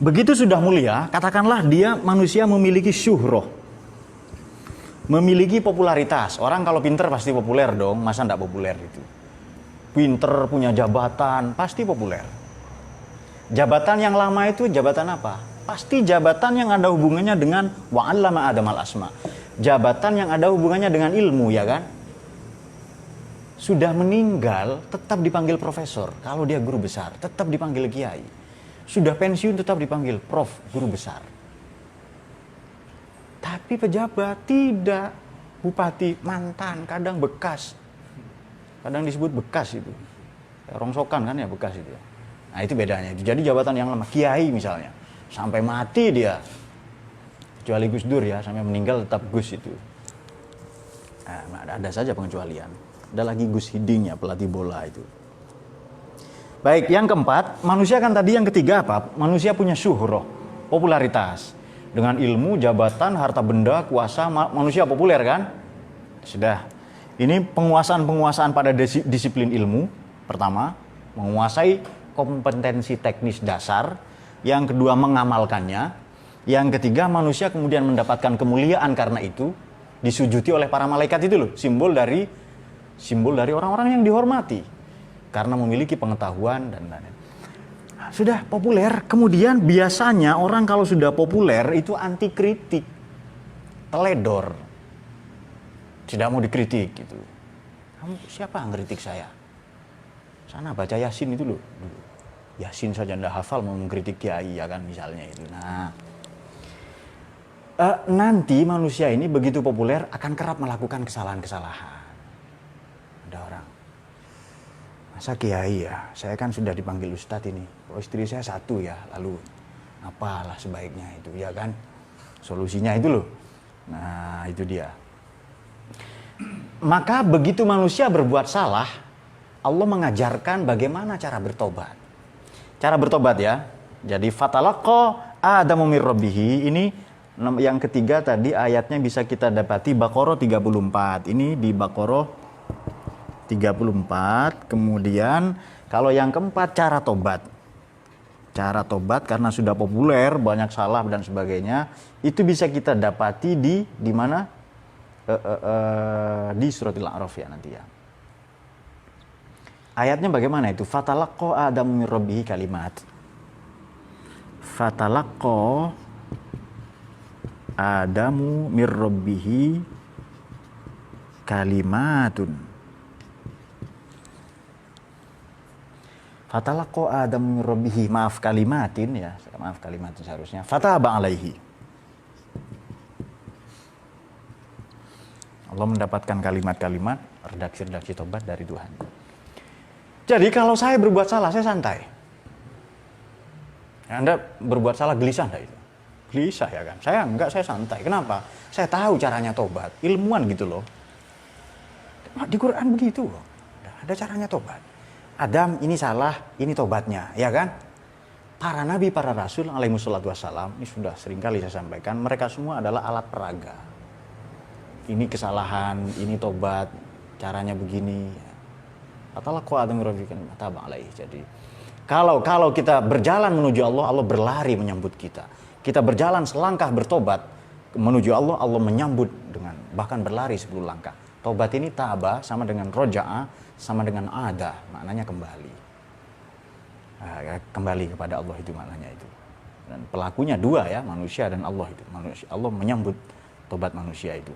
Begitu sudah mulia, katakanlah dia manusia memiliki syuhroh. Memiliki popularitas. Orang kalau pinter pasti populer dong, masa enggak populer itu? Pinter, punya jabatan, pasti populer. Jabatan yang lama itu jabatan apa? Pasti jabatan yang ada hubungannya dengan wa'allama Adamal asma. Jabatan yang ada hubungannya dengan ilmu, ya kan? Sudah meninggal, tetap dipanggil profesor. Kalau dia guru besar, tetap dipanggil kiai. Sudah pensiun, tetap dipanggil prof, guru besar. Tapi pejabat tidak. bupati mantan, kadang bekas. Kadang disebut bekas itu. Rongsokan kan ya bekas itu. Nah itu bedanya. Jadi jabatan yang lama, kiai misalnya, sampai mati dia. Kecuali Gus Dur ya, sampai meninggal tetap Gus itu. Nah, ada saja pengecualian. Ada lagi Gus Hiding ya, pelatih bola itu. Baik, yang keempat, manusia kan tadi yang ketiga apa? Manusia punya syuhroh, popularitas. Dengan ilmu, jabatan, harta benda, kuasa, manusia populer kan? Sudah. Ini penguasaan-penguasaan pada disiplin ilmu. Pertama, menguasai kompetensi teknis dasar. Yang kedua, mengamalkannya. Yang ketiga, manusia kemudian mendapatkan kemuliaan karena itu. Disujuti oleh para malaikat itu loh. Simbol dari orang-orang yang dihormati. Karena memiliki pengetahuan dan lain-lain. Sudah populer, kemudian biasanya orang kalau sudah populer itu anti kritik, teledor, tidak mau dikritik gitu. Kamu siapa yang ngeritik saya? Sana baca Yasin itu loh. Yasin saja ndak hafal mau mengkritik kiai ya kan misalnya itu. Nah, nanti manusia ini begitu populer akan kerap melakukan kesalahan-kesalahan. Ada orang, masa kiai ya, saya kan sudah dipanggil ustadz ini. Oh istri saya satu ya, lalu apalah sebaiknya itu ya kan. Solusinya itu loh. Nah itu dia. Maka begitu manusia berbuat salah, Allah mengajarkan bagaimana cara bertobat. Cara bertobat ya. Jadi fatalaqa Adamu mir rabbihi. Ini yang ketiga tadi ayatnya bisa kita dapati Baqarah 34. Ini di Baqarah 34. Kemudian kalau yang keempat cara tobat. Cara tobat karena sudah populer, banyak salah dan sebagainya, itu bisa kita dapati di mana? Di suratul A'raf ya nanti ya. Ayatnya bagaimana itu? Fatalaqqa Adamu mir rabbihi kalimat. Fatalaqqa Adamu mir rabbihi kalimatun. Fatalaqqa Adamu mir rabbihi, maaf kalimatin ya, maaf kalimatin seharusnya. Fataba alaihi. Allah mendapatkan kalimat-kalimat redaksi-redaksi tobat dari Tuhan. Jadi kalau saya berbuat salah, saya santai. Anda berbuat salah gelisah enggak itu? Gelisah ya kan? Saya enggak, saya santai. Kenapa? Saya tahu caranya tobat. Ilmuwan gitu loh. Di Quran begitu loh. Ada caranya tobat. Adam ini salah, ini tobatnya, ya kan? Para nabi, para rasul alaihissalatu wassalam, ini sudah seringkali saya sampaikan, mereka semua adalah alat peraga. Ini kesalahan, ini tobat, caranya begini. Fatalaqqa Adamu mir rabbihi kalimatun alaihi. Jadi kalau kita berjalan menuju Allah, Allah berlari menyambut kita. Kita berjalan selangkah bertobat menuju Allah, Allah menyambut dengan bahkan berlari 10 langkah. Tobat ini taba sama dengan roja'a, sama dengan ada, maknanya kembali. Kembali kepada Allah itu maknanya itu. Dan pelakunya dua ya, manusia dan Allah itu. Allah menyambut tobat manusia itu.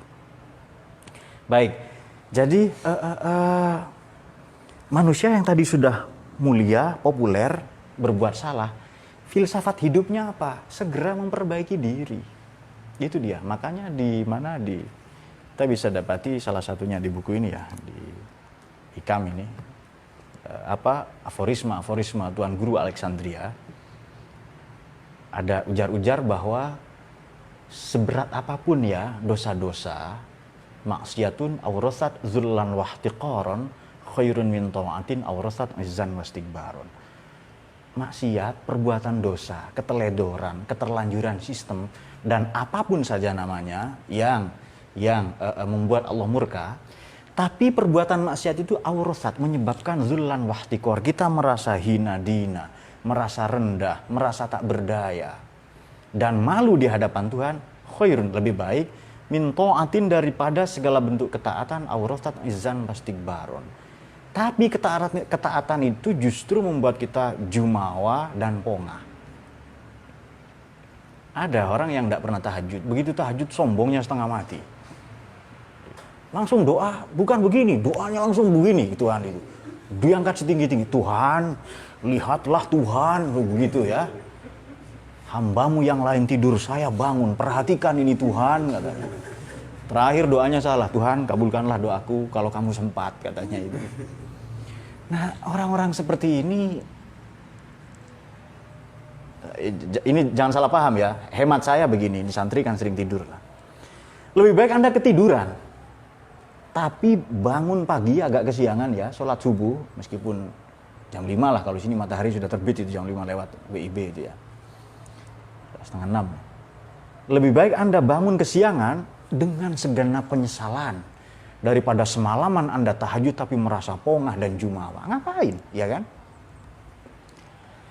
Baik, jadi manusia yang tadi sudah mulia, populer, berbuat salah, filsafat hidupnya apa? Segera memperbaiki diri. Itu dia. Makanya kita bisa dapati salah satunya di buku ini ya, di Hikam ini, aforisma Tuan Guru Alexandria. Ada ujar-ujar bahwa seberat apapun ya dosa-dosa, maksiatun awrasat zullan wahtiqaron khairun min ta'atin awrasat izzan wastikbaron. Maksiat, perbuatan dosa, keteledoran, keterlanjuran sistem dan apapun saja namanya yang membuat Allah murka, tapi perbuatan maksiat itu awrasat, menyebabkan zullan wahtiqor, kita merasa hina dina, merasa rendah, merasa tak berdaya dan malu di hadapan Tuhan. Khairun, lebih baik min ta'atin, daripada segala bentuk ketaatan, awrasat izzan wastikbaron. Tapi ketaatan itu justru membuat kita jumawa dan pongah. Ada orang yang tidak pernah tahajud, begitu tahajud sombongnya setengah mati. Langsung doa, bukan begini, doanya langsung begini, Tuhan itu. Diangkat setinggi-tinggi, Tuhan, lihatlah Tuhan, begitu ya. Hambamu yang lain tidur, saya bangun, perhatikan ini Tuhan, katanya. Terakhir doanya salah, Tuhan kabulkanlah doaku kalau kamu sempat, katanya itu. Nah, orang-orang seperti ini jangan salah paham ya, hemat saya begini, ini santri kan sering tidur lah. Lebih baik Anda ketiduran, tapi bangun pagi agak kesiangan ya, sholat subuh, meskipun jam 5 lah, kalau sini matahari sudah terbit, itu jam 5 lewat WIB itu ya, setengah 6. Lebih baik Anda bangun kesiangan dengan segenap penyesalan, daripada semalaman Anda tahajud tapi merasa pongah dan jumawa. Ngapain, ya kan?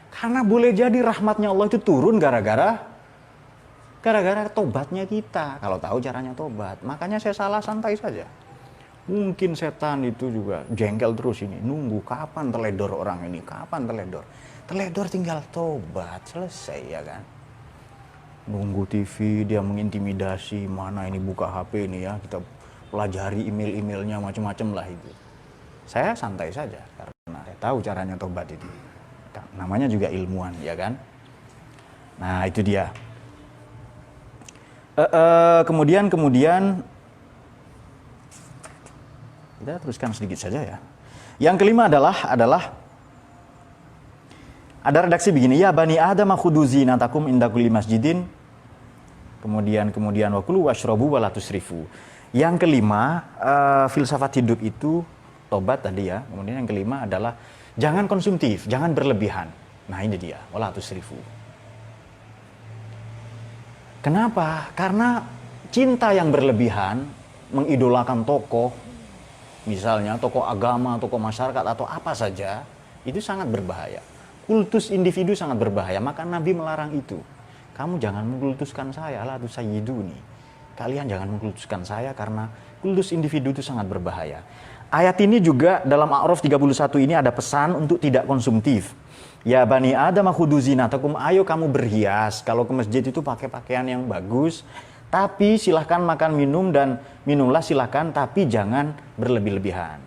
Karena boleh jadi rahmatnya Allah itu turun gara-gara tobatnya kita. Kalau tahu caranya tobat, makanya saya salah santai saja. Mungkin setan itu juga jengkel terus ini, nunggu kapan teledor orang ini, kapan teledor. Teledor tinggal tobat, selesai ya kan. Nunggu TV, dia mengintimidasi, mana ini buka HP ini ya, kita pelajari email-emailnya macam-macam lah itu. Saya santai saja karena saya tahu caranya tobat itu. Namanya juga ilmuwan ya kan. Nah itu dia. Kemudian kita teruskan sedikit saja ya. Yang kelima adalah ada redaksi begini, ya bani Adam khudhu zinatakum inda kulli masjidin. Kemudian wa kulu washrabu wa la tusrifu. Yang kelima, filsafat hidup itu tobat tadi ya. Kemudian yang kelima adalah jangan konsumtif, jangan berlebihan. Nah, ini dia, wa la tusrifu. Kenapa? Karena cinta yang berlebihan, mengidolakan tokoh, misalnya tokoh agama, tokoh masyarakat atau apa saja, itu sangat berbahaya. Kultus individu sangat berbahaya, maka Nabi melarang itu. Kamu jangan mengkultuskan saya, la tusayyiduni. Kalian jangan mengkultuskan saya karena kultus individu itu sangat berbahaya. Ayat ini juga dalam A'raf 31 ini ada pesan untuk tidak konsumtif. Ya bani Adam khudhu zinatakum, ayo kamu berhias. Kalau ke masjid itu pakai pakaian yang bagus, tapi silahkan makan minum dan minumlah silahkan, tapi jangan berlebih-lebihan.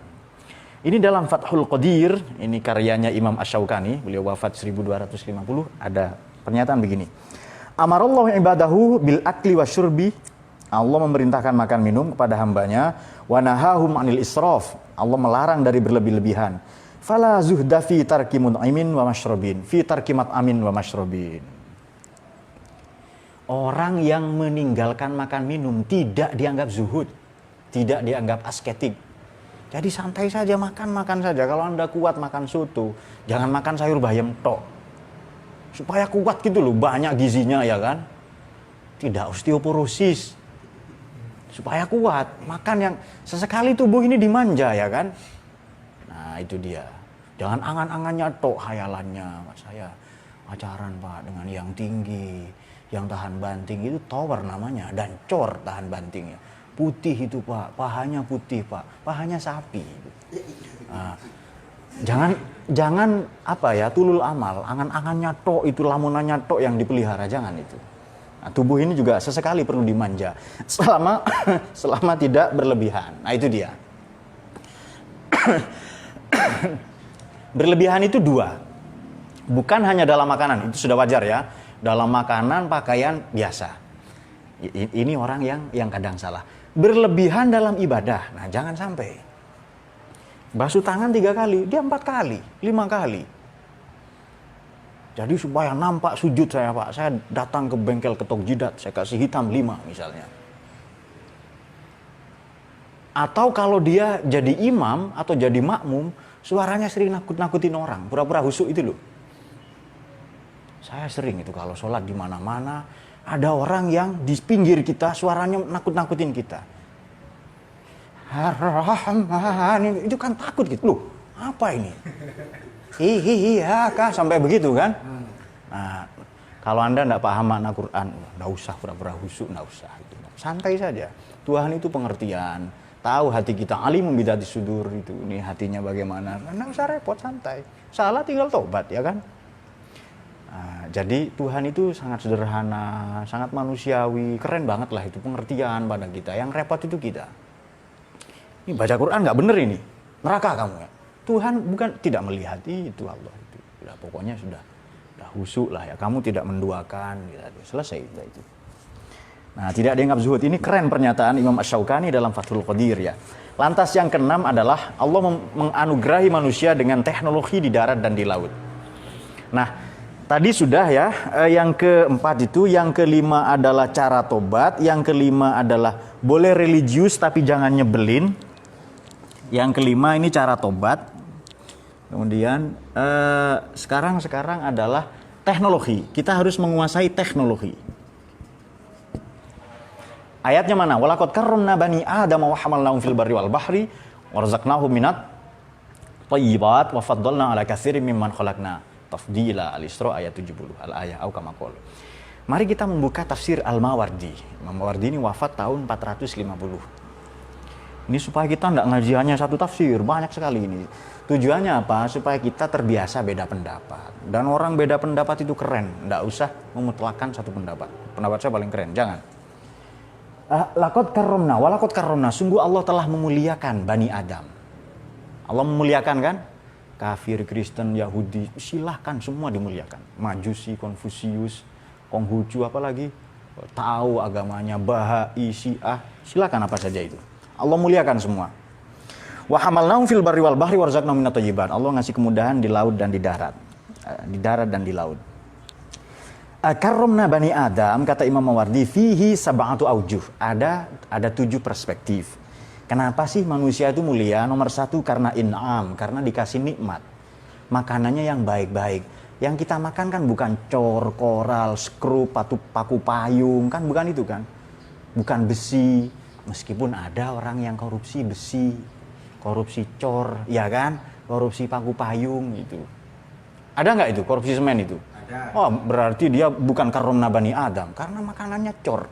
Ini dalam Fathul Qadir, ini karyanya Imam Asy-Syaukani, beliau wafat 1250, ada pernyataan begini. Amarallahu ibadahu bil akli wasyurbi, Allah memerintahkan makan minum kepada hambanya, wa nahahum anil israf, Allah melarang dari berlebih-lebihan. Fala zuhda fi tarki mun'imin wa masyrabin, fi tarki mat'amin wa masyrabin. Orang yang meninggalkan makan minum tidak dianggap zuhud, tidak dianggap asketik. Jadi santai saja, makan saja. Kalau Anda kuat makan soto, jangan makan sayur bayam tok. Supaya kuat gitu loh, banyak gizinya ya kan. Tidak osteoporosis. Supaya kuat, makan yang sesekali tubuh ini dimanja ya kan. Nah itu dia. Jangan angan-angannya tok, hayalannya. Saya pacaran Pak dengan yang tinggi, yang tahan banting, itu tower namanya. Dan cor tahan bantingnya. Putih itu Pak, pahanya putih Pak, pahanya sapi. Nah, jangan apa ya, tulul amal, angan-angannya tok itu, lamunannya tok yang dipelihara, jangan itu. Nah, tubuh ini juga sesekali perlu dimanja, selama tidak berlebihan. Nah itu dia. Berlebihan itu dua, bukan hanya dalam makanan, itu sudah wajar ya. Dalam makanan, pakaian biasa. Ini orang yang kadang salah. Berlebihan dalam ibadah, nah jangan sampai. Basuh tangan 3 kali, dia 4 kali, 5 kali. Jadi supaya nampak sujud saya Pak, saya datang ke bengkel ketok jidat, saya kasih hitam 5 misalnya. Atau kalau dia jadi imam atau jadi makmum, suaranya sering nakut-nakutin orang, pura-pura husuk itu loh. Saya sering itu kalau sholat di mana-mana, ada orang yang di pinggir kita suaranya nakut-nakutin kita. Ar-Rahman, itu kan takut gitu loh. Apa ini? Hihihi kah sampai begitu kan? Nah, kalau Anda enggak paham makna Quran, enggak usah pura-pura husuk, enggak usah gitu. Santai saja. Tuhan itu pengertian, tahu hati kita, alimum bidati sudur itu. Ini hatinya bagaimana? Enggak usah repot, santai. Salah tinggal tobat ya kan? Nah, jadi Tuhan itu sangat sederhana, sangat manusiawi, keren banget lah itu pengertian pada kita. Yang repot itu kita. Ini baca Quran nggak bener ini, neraka kamu ya. Tuhan bukan tidak melihat itu Allah itu. Sudah pokoknya sudah husuk lah ya. Kamu tidak menduakan, gitu. Selesai itu. Nah, tidak dianggap zuhud. Ini keren pernyataan Imam Asy-Syaukani dalam Fathul Qadir ya. Lantas yang keenam adalah Allah menganugerahi manusia dengan teknologi di darat dan di laut. Nah, tadi sudah ya, yang keempat itu, yang kelima adalah cara tobat, yang kelima adalah boleh religius tapi jangan nyebelin. Yang kelima ini cara tobat. Kemudian sekarang adalah teknologi. Kita harus menguasai teknologi. Ayatnya mana? Walaqad karramna bani Adam wa hamalnahum fil barri wal bahri warzaqnahum minat thayyibat wa faddalna ala katsirin mimman khalaqna tafdila. Al-Isra ayat 70. Al-ayah au kama qala. Mari kita membuka tafsir Al-Mawardi. Imam Mawardi ini wafat tahun 450. Ini supaya kita tidak ngaji hanya satu tafsir, banyak sekali ini. Tujuannya apa? Supaya kita terbiasa beda pendapat. Dan orang beda pendapat itu keren. Tidak usah memutlakan satu pendapat. Pendapat saya paling keren, jangan. Laqad karramna, walaqad karramna. Sungguh Allah telah memuliakan Bani Adam. Allah memuliakan kan? Kafir, Kristen, Yahudi, silahkan semua dimuliakan. Majusi, Konfusius, Konghucu, apalagi tahu agamanya, Bahai, Syiah, silahkan apa saja itu. Allah muliakan semua. Wa hamalnahum fil barri wal bahri warzaqnahum minat thayyibat. Allah ngasih kemudahan di laut dan di darat. Di darat dan di laut. Karramna Bani Adam, kata Imam Mawardi, fihi sab'atu aujuh. Ada 7 perspektif. Kenapa sih manusia itu mulia? Nomor 1 karena in'am, karena dikasih nikmat. Makanannya yang baik-baik. Yang kita makan kan bukan cor, koral, skrup, paku payung, kan bukan itu kan. Bukan besi. Meskipun ada orang yang korupsi besi, korupsi cor, ya kan? Korupsi paku payung itu. Ada nggak itu korupsi semen itu? Oh, berarti dia bukan karomna Bani Adam karena makanannya cor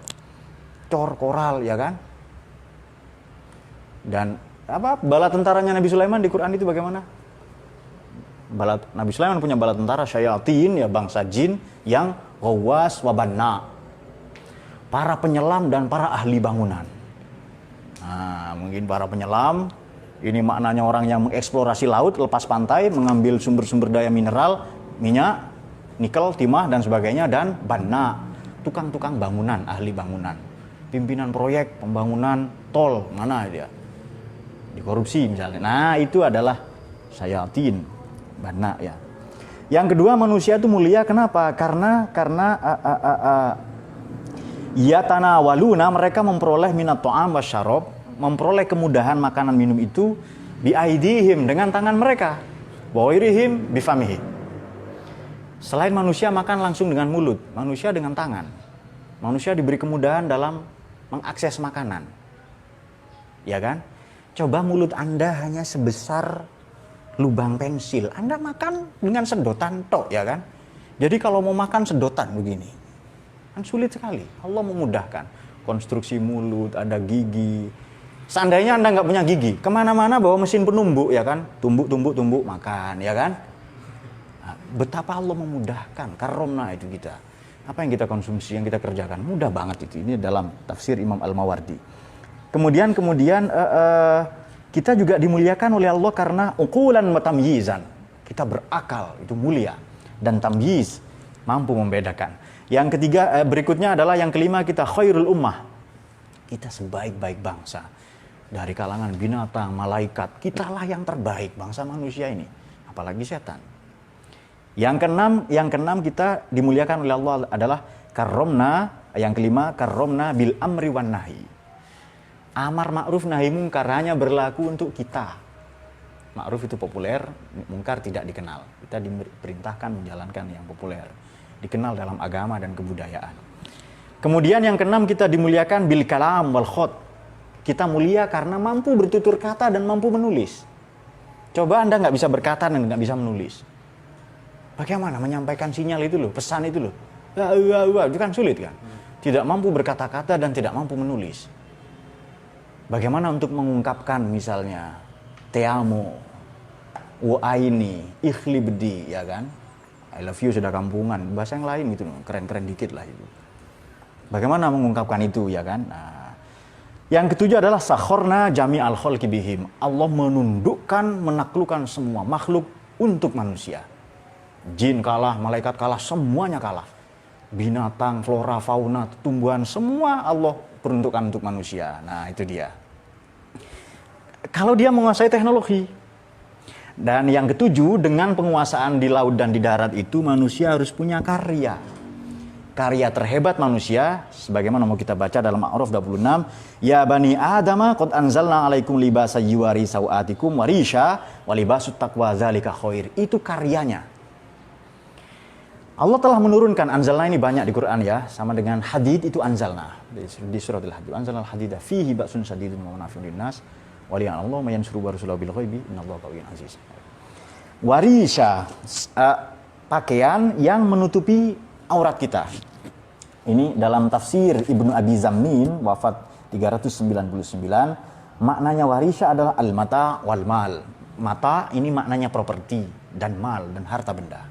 koral, ya kan? Dan apa bala tentaranya Nabi Sulaiman di Quran itu bagaimana? Nabi Sulaiman punya bala tentara syayatin, ya, bangsa jin yang ghawas wabanna, para penyelam dan para ahli bangunan. Nah, mungkin para penyelam ini maknanya orang yang mengeksplorasi laut, lepas pantai, mengambil sumber-sumber daya mineral, minyak, nikel, timah, dan sebagainya. Dan banna, tukang-tukang bangunan, ahli bangunan. Pimpinan proyek pembangunan tol, mana dia? Dikorupsi misalnya. Nah, itu adalah syayatin, banna ya. Yang kedua, manusia itu mulia, kenapa? Karena yatanawaluna, mereka memperoleh minat ta'am wasyarab, memperoleh kemudahan makanan minum itu biaidihim, dengan tangan mereka, wa ghairihim bifamihi. Selain manusia makan langsung dengan mulut, manusia dengan tangan. Manusia diberi kemudahan dalam mengakses makanan. Ya kan? Coba mulut Anda hanya sebesar lubang pensil. Anda makan dengan sedotan tok, ya kan? Jadi kalau mau makan sedotan begini, kan sulit sekali. Allah memudahkan. Konstruksi mulut, ada gigi. Seandainya Anda nggak punya gigi, kemana-mana bawa mesin penumbuk, ya kan? Tumbuk, makan, ya kan? Nah, betapa Allah memudahkan, karomna itu kita. Apa yang kita konsumsi, yang kita kerjakan, mudah banget itu. Ini dalam tafsir Imam Al-Mawardi. Kemudian kita juga dimuliakan oleh Allah karena uqulan wa tamyizan. Kita berakal, itu mulia. Dan tamyiz, mampu membedakan. Yang ketiga, berikutnya adalah yang kelima, kita khairul ummah. Kita sebaik-baik bangsa. Dari kalangan binatang, malaikat, kitalah yang terbaik bangsa manusia ini. Apalagi setan. Yang keenam kita dimuliakan oleh Allah adalah karomna. Yang kelima, karomna bil amri wan nahi. Amar ma'ruf nahi mungkar hanya berlaku untuk kita. Ma'ruf itu populer, mungkar tidak dikenal. Kita diperintahkan menjalankan yang populer, dikenal dalam agama dan kebudayaan. Kemudian yang keenam, kita dimuliakan bil kalam wal khot. Kita mulia karena mampu bertutur kata dan mampu menulis. Coba Anda nggak bisa berkata dan nggak bisa menulis. Bagaimana menyampaikan sinyal itu loh, pesan itu loh. Itu kan sulit kan. Tidak mampu berkata-kata dan tidak mampu menulis. Bagaimana untuk mengungkapkan misalnya te amo, wa aini, ikhlibdi, ya kan? I love you sudah kampungan, bahasa yang lain gitu, keren-keren dikit lah itu. Bagaimana mengungkapkan itu, ya kan? Nah, yang ketujuh adalah sakhorna jami al khalqi bihim. Allah menundukkan, menaklukkan semua makhluk untuk manusia. Jin kalah, malaikat kalah, semuanya kalah. binatang, flora, fauna, tumbuhan, semua Allah peruntukkan untuk manusia. Nah, itu dia. Kalau dia menguasai teknologi. Dan yang ketujuh, dengan penguasaan di laut dan di darat itu, manusia harus punya karya. Karya terhebat manusia, sebagaimana mau kita baca dalam A'raf 26, ya bani adama qad anzalna alaikum libasa yuwari sawatikum warisha walibasut taqwa zalika khair. Itu karyanya. Allah telah menurunkan, anzalna ini banyak di Quran ya, sama dengan hadid itu anzalna di surat al-hadid. Anzalna al-hadida fihi ba'sun sadidun wa manafi'un linnas wa li'an Allah ma yansuru wa rasulahu bil ghaibi innallaha qawiyyun aziz. Warisha, pakaian yang menutupi aurat kita. Ini dalam tafsir Ibnu Abi Zamnin, wafat 399, maknanya warisha adalah al-mata wal mal. Mata ini maknanya properti, dan mal dan harta benda,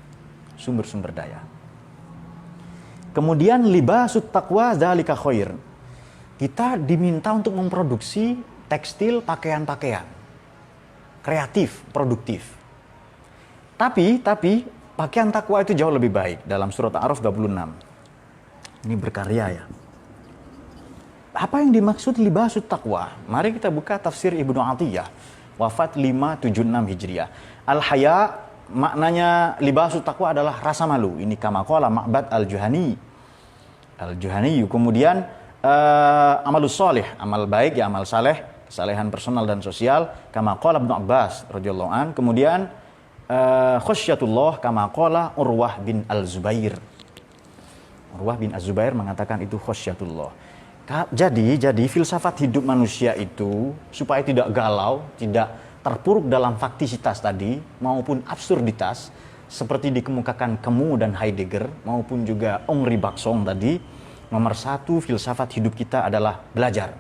sumber-sumber daya. Kemudian libasut taqwa dzalika khair. Kita diminta untuk memproduksi tekstil, pakaian-pakaian kreatif, produktif. Tapi pakaian takwa itu jauh lebih baik. Dalam surat A'raf 26. Ini berkarya ya. Apa yang dimaksud libasut taqwa? Mari kita buka tafsir Ibnu Atiyah, wafat 576 Hijriah. Al-haya maknanya libasut taqwa adalah rasa malu. Ini kama qala Ma'bad al-Juhani. Al-Juhani. Kemudian amalus solih, amal baik ya, amal saleh, kesalehan personal dan sosial, kama qala Ibnu Abbas radhiyallahu an. Kemudian khasyatullah kama qala Urwah bin Al-Zubair. Urwah bin Az-Zubair mengatakan itu khasyatullah. Jadi filsafat hidup manusia itu supaya tidak galau, tidak terpuruk dalam faktisitas tadi maupun absurditas seperti dikemukakan Camus dan Heidegger maupun juga Henri Bergson tadi. Nomor satu, filsafat hidup kita adalah belajar.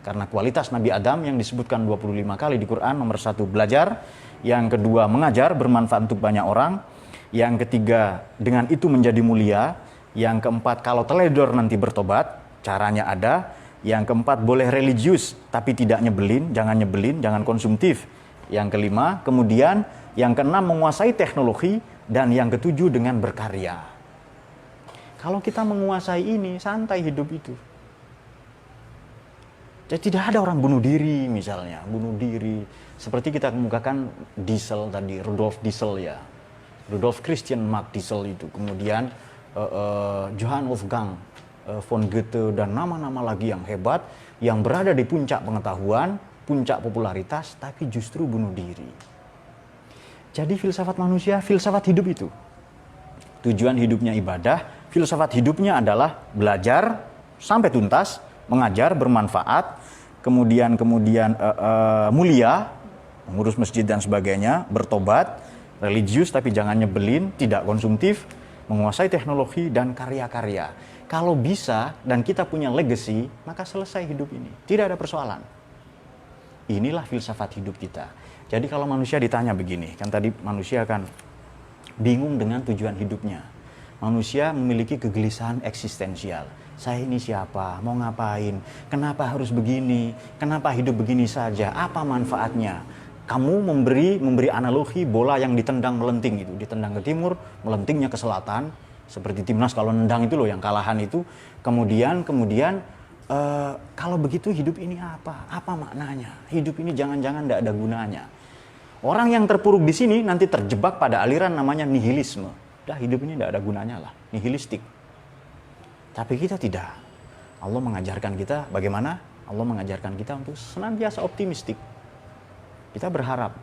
Karena kualitas Nabi Adam yang disebutkan 25 kali di Quran, nomor satu belajar, yang kedua mengajar bermanfaat untuk banyak orang, yang ketiga dengan itu menjadi mulia, yang keempat kalau teledor nanti bertobat, caranya ada, yang keempat boleh religius tapi tidak nyebelin, jangan konsumtif, yang kelima, kemudian yang keenam menguasai teknologi, dan yang ketujuh dengan berkarya. Kalau kita menguasai ini, santai hidup itu. Jadi tidak ada orang bunuh diri misalnya, bunuh diri. Seperti kita kemukakan Diesel tadi, Rudolf Diesel ya. Rudolf Christian Mark Diesel itu. Kemudian Johann Wolfgang von Goethe dan nama-nama lagi yang hebat. Yang berada di puncak pengetahuan, puncak popularitas, tapi justru bunuh diri. Jadi filsafat manusia, filsafat hidup itu. Tujuan hidupnya ibadah, filsafat hidupnya adalah belajar sampai tuntas, mengajar bermanfaat, kemudian mulia, mengurus masjid dan sebagainya, bertobat, religius tapi jangan nyebelin, tidak konsumtif, menguasai teknologi dan karya-karya. Kalau bisa dan kita punya legacy, maka selesai hidup ini. Tidak ada persoalan. Inilah filsafat hidup kita. Jadi kalau manusia ditanya begini, kan tadi manusia kan bingung dengan tujuan hidupnya. Manusia memiliki kegelisahan eksistensial. Saya ini siapa? Mau ngapain? Kenapa harus begini? Kenapa hidup begini saja? Apa manfaatnya? Kamu memberi analogi bola yang ditendang melenting itu, ditendang ke timur, melentingnya ke selatan, seperti timnas kalau nendang itu loh yang kalahan itu. Kemudian kalau begitu hidup ini apa? Apa maknanya? Hidup ini jangan-jangan tidak ada gunanya. Orang yang terpuruk di sini nanti terjebak pada aliran namanya nihilisme. Dah hidup ini tidak ada gunanya lah, nihilistik. Tapi kita tidak. Allah mengajarkan kita bagaimana? Allah mengajarkan kita untuk senantiasa optimistik. Kita berharap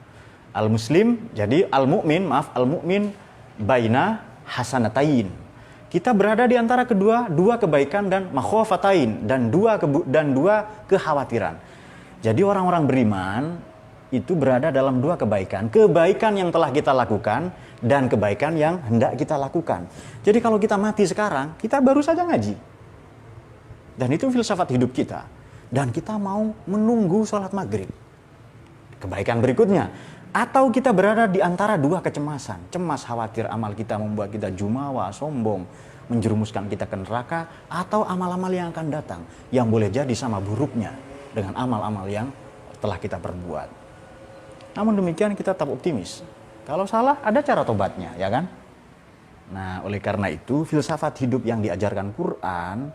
al-muslim, jadi al-mu'min baina hasanatain. Kita berada di antara dua kebaikan dan makhofatain, dan dua kekhawatiran. Jadi orang-orang beriman itu berada dalam dua kebaikan yang telah kita lakukan dan kebaikan yang hendak kita lakukan. Jadi kalau kita mati sekarang, kita baru saja ngaji. Dan itu filsafat hidup kita. Dan kita mau menunggu sholat maghrib. Kebaikan berikutnya. Atau kita berada di antara dua kecemasan. Cemas, khawatir amal kita membuat kita jumawa, sombong, menjerumuskan kita ke neraka. Atau amal-amal yang akan datang. Yang boleh jadi sama buruknya dengan amal-amal yang telah kita perbuat. Namun demikian kita tetap optimis. Kalau salah, ada cara tobatnya, ya kan? Nah, oleh karena itu filsafat hidup yang diajarkan Quran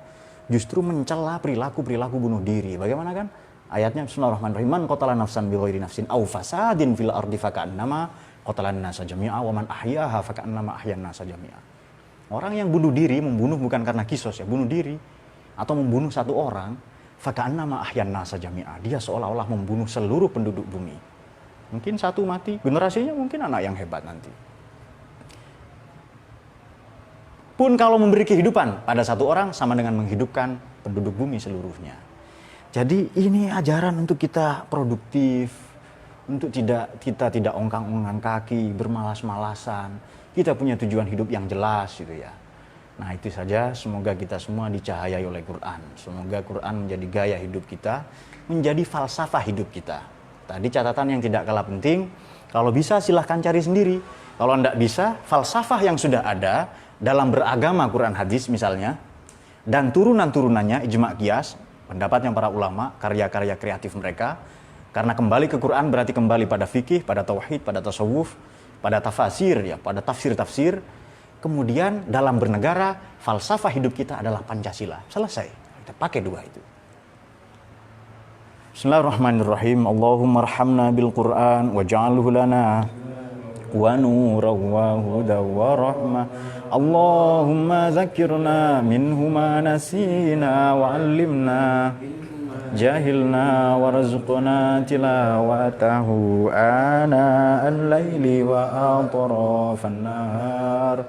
justru mencela perilaku-perilaku bunuh diri. Bagaimana kan? Ayatnya Bismillahirrahmanirrahim. Man qatala nafsan bighairi nafsin aw fasadin fil ardi faka'annama qatalan nasa jami'a wa man ahyaha faka'annama ahyan nasa jami'a. Orang yang bunuh diri, membunuh bukan karena kisos ya, bunuh diri atau membunuh satu orang, faka'annama ahyan nasa jami'a. Dia seolah-olah membunuh seluruh penduduk bumi. Mungkin satu mati, generasinya mungkin anak yang hebat nanti. Pun kalau memberi kehidupan pada satu orang sama dengan menghidupkan penduduk bumi seluruhnya. Jadi ini ajaran untuk kita produktif, untuk kita tidak ongkang-ongkang kaki, bermalas-malasan. Kita punya tujuan hidup yang jelas gitu ya. Nah itu saja, semoga kita semua dicahayai oleh Quran. Semoga Quran menjadi gaya hidup kita, menjadi falsafah hidup kita. Tadi catatan yang tidak kalah penting, kalau bisa silahkan cari sendiri. Kalau tidak bisa, falsafah yang sudah ada dalam beragama Quran hadis misalnya, dan turunan-turunannya ijma' qiyas, pendapatnya para ulama, karya-karya kreatif mereka, karena kembali ke Quran berarti kembali pada fikih, pada tauhid, pada tasawuf, pada tafsir ya, pada tafsir-tafsir. Kemudian dalam bernegara, falsafah hidup kita adalah Pancasila. Selesai. Kita pakai dua itu. Bismillahirrahmanirrahim. Allahumma arhamna bil Quran waj'alhu lana wa nuran wa hudan wa rahmah. Allahumma zakirna minhu ma nasina wa 'allimna jahilna warzuqna tilawatahu ana al-laili wa atrafan nahar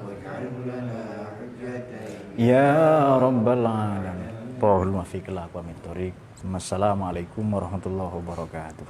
ya rabbal alamin. Allahumma fiqil aqwamit thoriq. Wassalamualaikum warahmatullahi wabarakatuh.